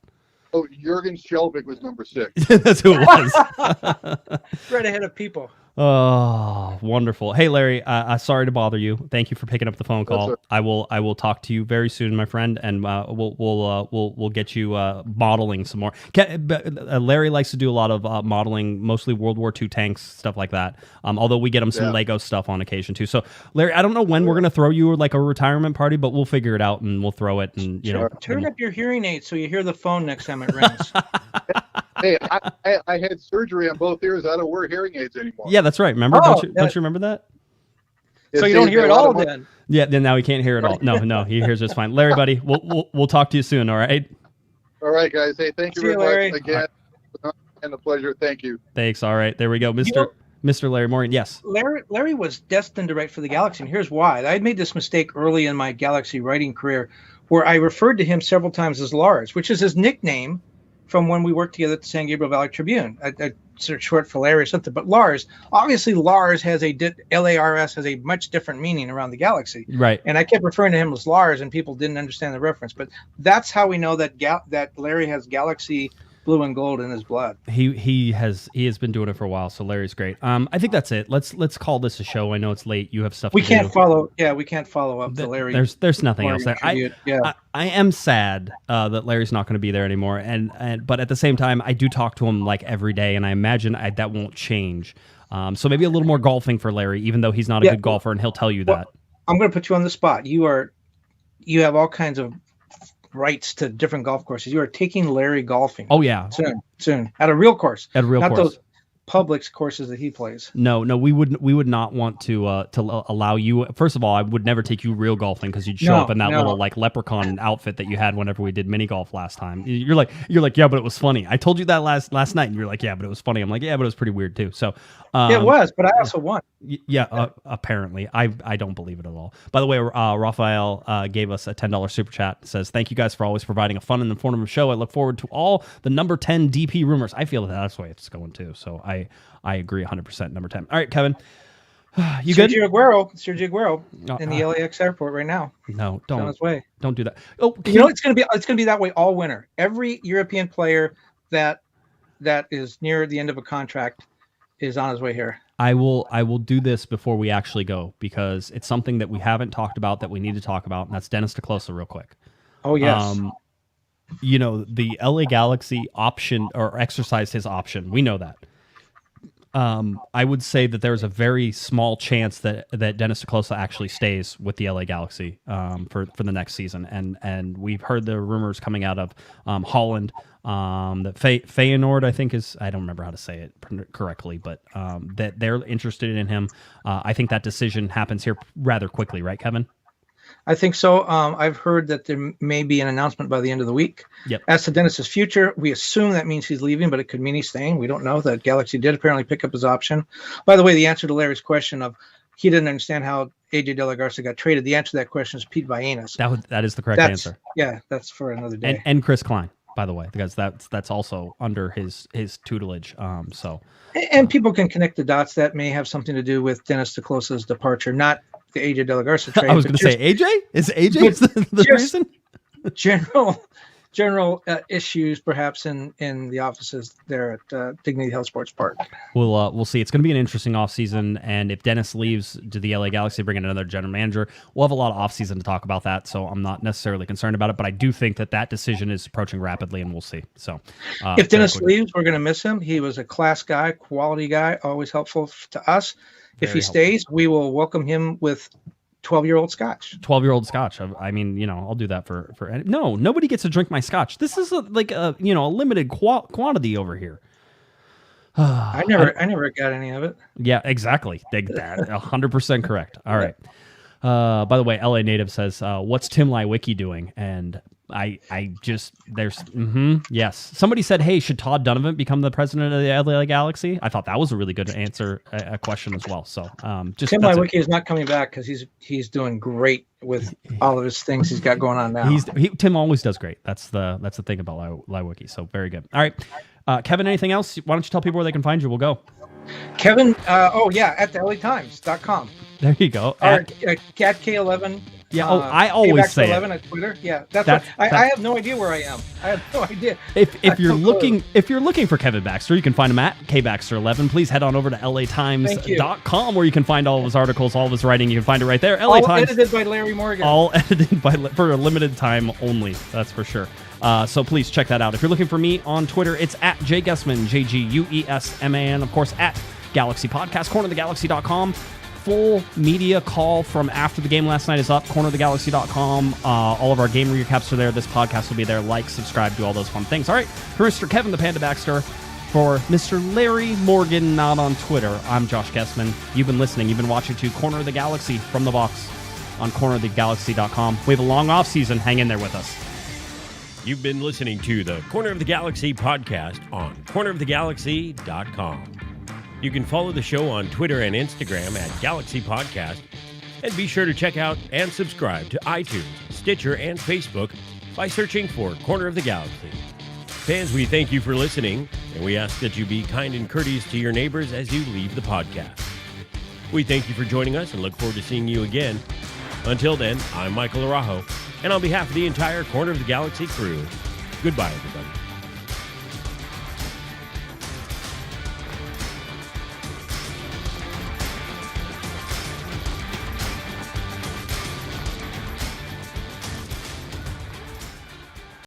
Oh, Jurgen Shelvik was number 6. That's who it was. Right ahead of people. Oh, wonderful. Hey, Larry, sorry to bother you. Thank you for picking up the phone call. Yes, I will talk to you very soon, my friend, and we'll get you modeling some more. Larry likes to do a lot of modeling, mostly World War II tanks, stuff like that. Although we get him some Lego stuff on occasion too. So, Larry, I don't know when we're gonna throw you like a retirement party, but we'll figure it out and we'll throw it. And turn up your hearing aids so you hear the phone next time it rings. Hey, I had surgery on both ears. I don't wear hearing aids anymore. Yeah, that's right. Remember? Don't you remember that? So you don't hear it all then? Yeah, then now he can't hear it all. No, he hears us fine. Larry, buddy, we'll talk to you soon. All right. All right, guys. Hey, thank you very Larry. much again, and a pleasure. Thank you. Thanks. All right, there we go, Mr. Larry Morgan. Yes. Larry was destined to write for the Galaxy, and here's why. I made this mistake early in my Galaxy writing career, where I referred to him several times as Lars, which is his nickname from when we worked together at the San Gabriel Valley Tribune. I sort of short for Larry or something, but Lars has Lars has a much different meaning around the Galaxy. Right. And I kept referring to him as Lars, and people didn't understand the reference. But that's how we know that that Larry has Galaxy blue and gold in his blood. He has been doing it for a while, so Larry's great. I think that's it. Let's call this a show. I know it's late. You have stuff We to can't do. follow. Yeah, we can't follow up to Larry. There's nothing else there. I am sad that Larry's not going to be there anymore, but at the same time, I do talk to him like every day, and I imagine that won't change. So maybe a little more golfing for Larry, even though he's not a good golfer, and he'll tell you that. I'm going to put you on the spot. You have all kinds of rights to different golf courses. You are taking Larry golfing. Oh yeah, soon at a real course. At a real not course. Those Publix courses that he plays. No, we would not want to allow you. First of all, I would never take you real golfing because you'd show up in that little like leprechaun outfit that you had whenever we did mini golf last time. You're like, yeah, but it was funny. I told you that last night, and you're like, yeah, but it was funny. I'm like, yeah, but it was pretty weird too. So it was, but I also won. Yeah, apparently. I don't believe it at all. By the way, Raphael gave us a $10 super chat. It says, thank you guys for always providing a fun and informative show. I look forward to all the number 10 DP rumors. I feel that's the way it's going too. So I agree 100%. Number 10. All right, Kevin. You good? Sergio Aguero in the LAX airport right now. No, He's on his way. Don't do that. Oh, it's going to be that way all winter. Every European player that is near the end of a contract is on his way here. I will do this before we actually go because it's something that we haven't talked about that we need to talk about, and that's Dennis DeClosa real quick. Oh yes. The LA Galaxy option or exercised his option. We know that. I would say that there's a very small chance that Dennis DeClosa actually stays with the LA Galaxy for the next season, and we've heard the rumors coming out of Holland that Feyenoord, I think I don't remember how to say it correctly, but that they're interested in him. I think that decision happens here rather quickly, right, Kevin? I think so. I've heard that there may be an announcement by the end of the week. Yep. As to Dennis's future, we assume that means he's leaving, but it could mean he's staying. We don't know. That Galaxy did apparently pick up his option. By the way, the answer to Larry's question of he didn't understand how AJ De La Garza got traded? The answer to that question is Pete Vagenas. That is the correct answer. Yeah, that's for another day. And Chris Klein, by the way, because that's also under his tutelage. And people can connect the dots. That may have something to do with Dennis DeClosa's departure, not the AJ De La Garza trade. I was going to say AJ? Is AJ the reason? General issues perhaps in the offices there at Dignity Health Sports Park. We'll see. It's going to be an interesting offseason, and if Dennis leaves to the LA Galaxy, bring in another general manager, we'll have a lot of offseason to talk about that, so I'm not necessarily concerned about it, but I do think that decision is approaching rapidly, and we'll see. So, if Dennis leaves, we're going to miss him. He was a class guy, quality guy, always helpful to us. If he stays, we will welcome him with 12-year-old scotch. 12-year-old scotch. I mean, I'll do that for no, nobody gets to drink my scotch. This is a limited quantity over here. I never got any of it. Yeah, exactly. 100% correct. All right. By the way, LA Native says, what's Tim Lewicki doing? And yes. Somebody said, hey, should Todd Donovan become the president of the LA Galaxy? I thought that was a really good answer, a question as well. So Tim Lewicki is not coming back because he's doing great with all of his things he's got going on now. Tim always does great. That's the thing about Lewicki. So very good. All right. Kevin, anything else? Why don't you tell people where they can find you? We'll go. Kevin, at the LATimes.com. There you go. At K11. Yeah. I always say 11 at Twitter. Yeah. That's I have no idea where I am. I have no idea. If you're looking for Kevin Baxter, you can find him at KBaxter11. Please head on over to LATimes.com where you can find all of his articles, all of his writing. You can find it right there. LA Times. Edited by Larry Morgan. All edited for a limited time only. That's for sure. So please check that out. If you're looking for me on Twitter, it's at Jay Guessman, JGUESMAN. Of course, at Galaxy Podcast, cornerthegalaxy.com. Full media call from after the game last night is up, cornerthegalaxy.com. All of our game recaps are there. This podcast will be there. Like, subscribe, do all those fun things. All right, for Mr. Kevin the Panda Baxter, for Mr. Larry Morgan, not on Twitter, I'm Josh Guessman. You've been listening. You've been watching to Corner of the Galaxy from the box on cornerthegalaxy.com. We have a long off season. Hang in there with us. You've been listening to the Corner of the Galaxy podcast on cornerofthegalaxy.com. You can follow the show on Twitter and Instagram at Galaxy Podcast, and be sure to check out and subscribe to iTunes, Stitcher, and Facebook by searching for Corner of the Galaxy. Fans, we thank you for listening, and we ask that you be kind and courteous to your neighbors as you leave the podcast. We thank you for joining us and look forward to seeing you again. Until then, I'm Michael Araujo, and on behalf of the entire Corner of the Galaxy crew, goodbye, everybody.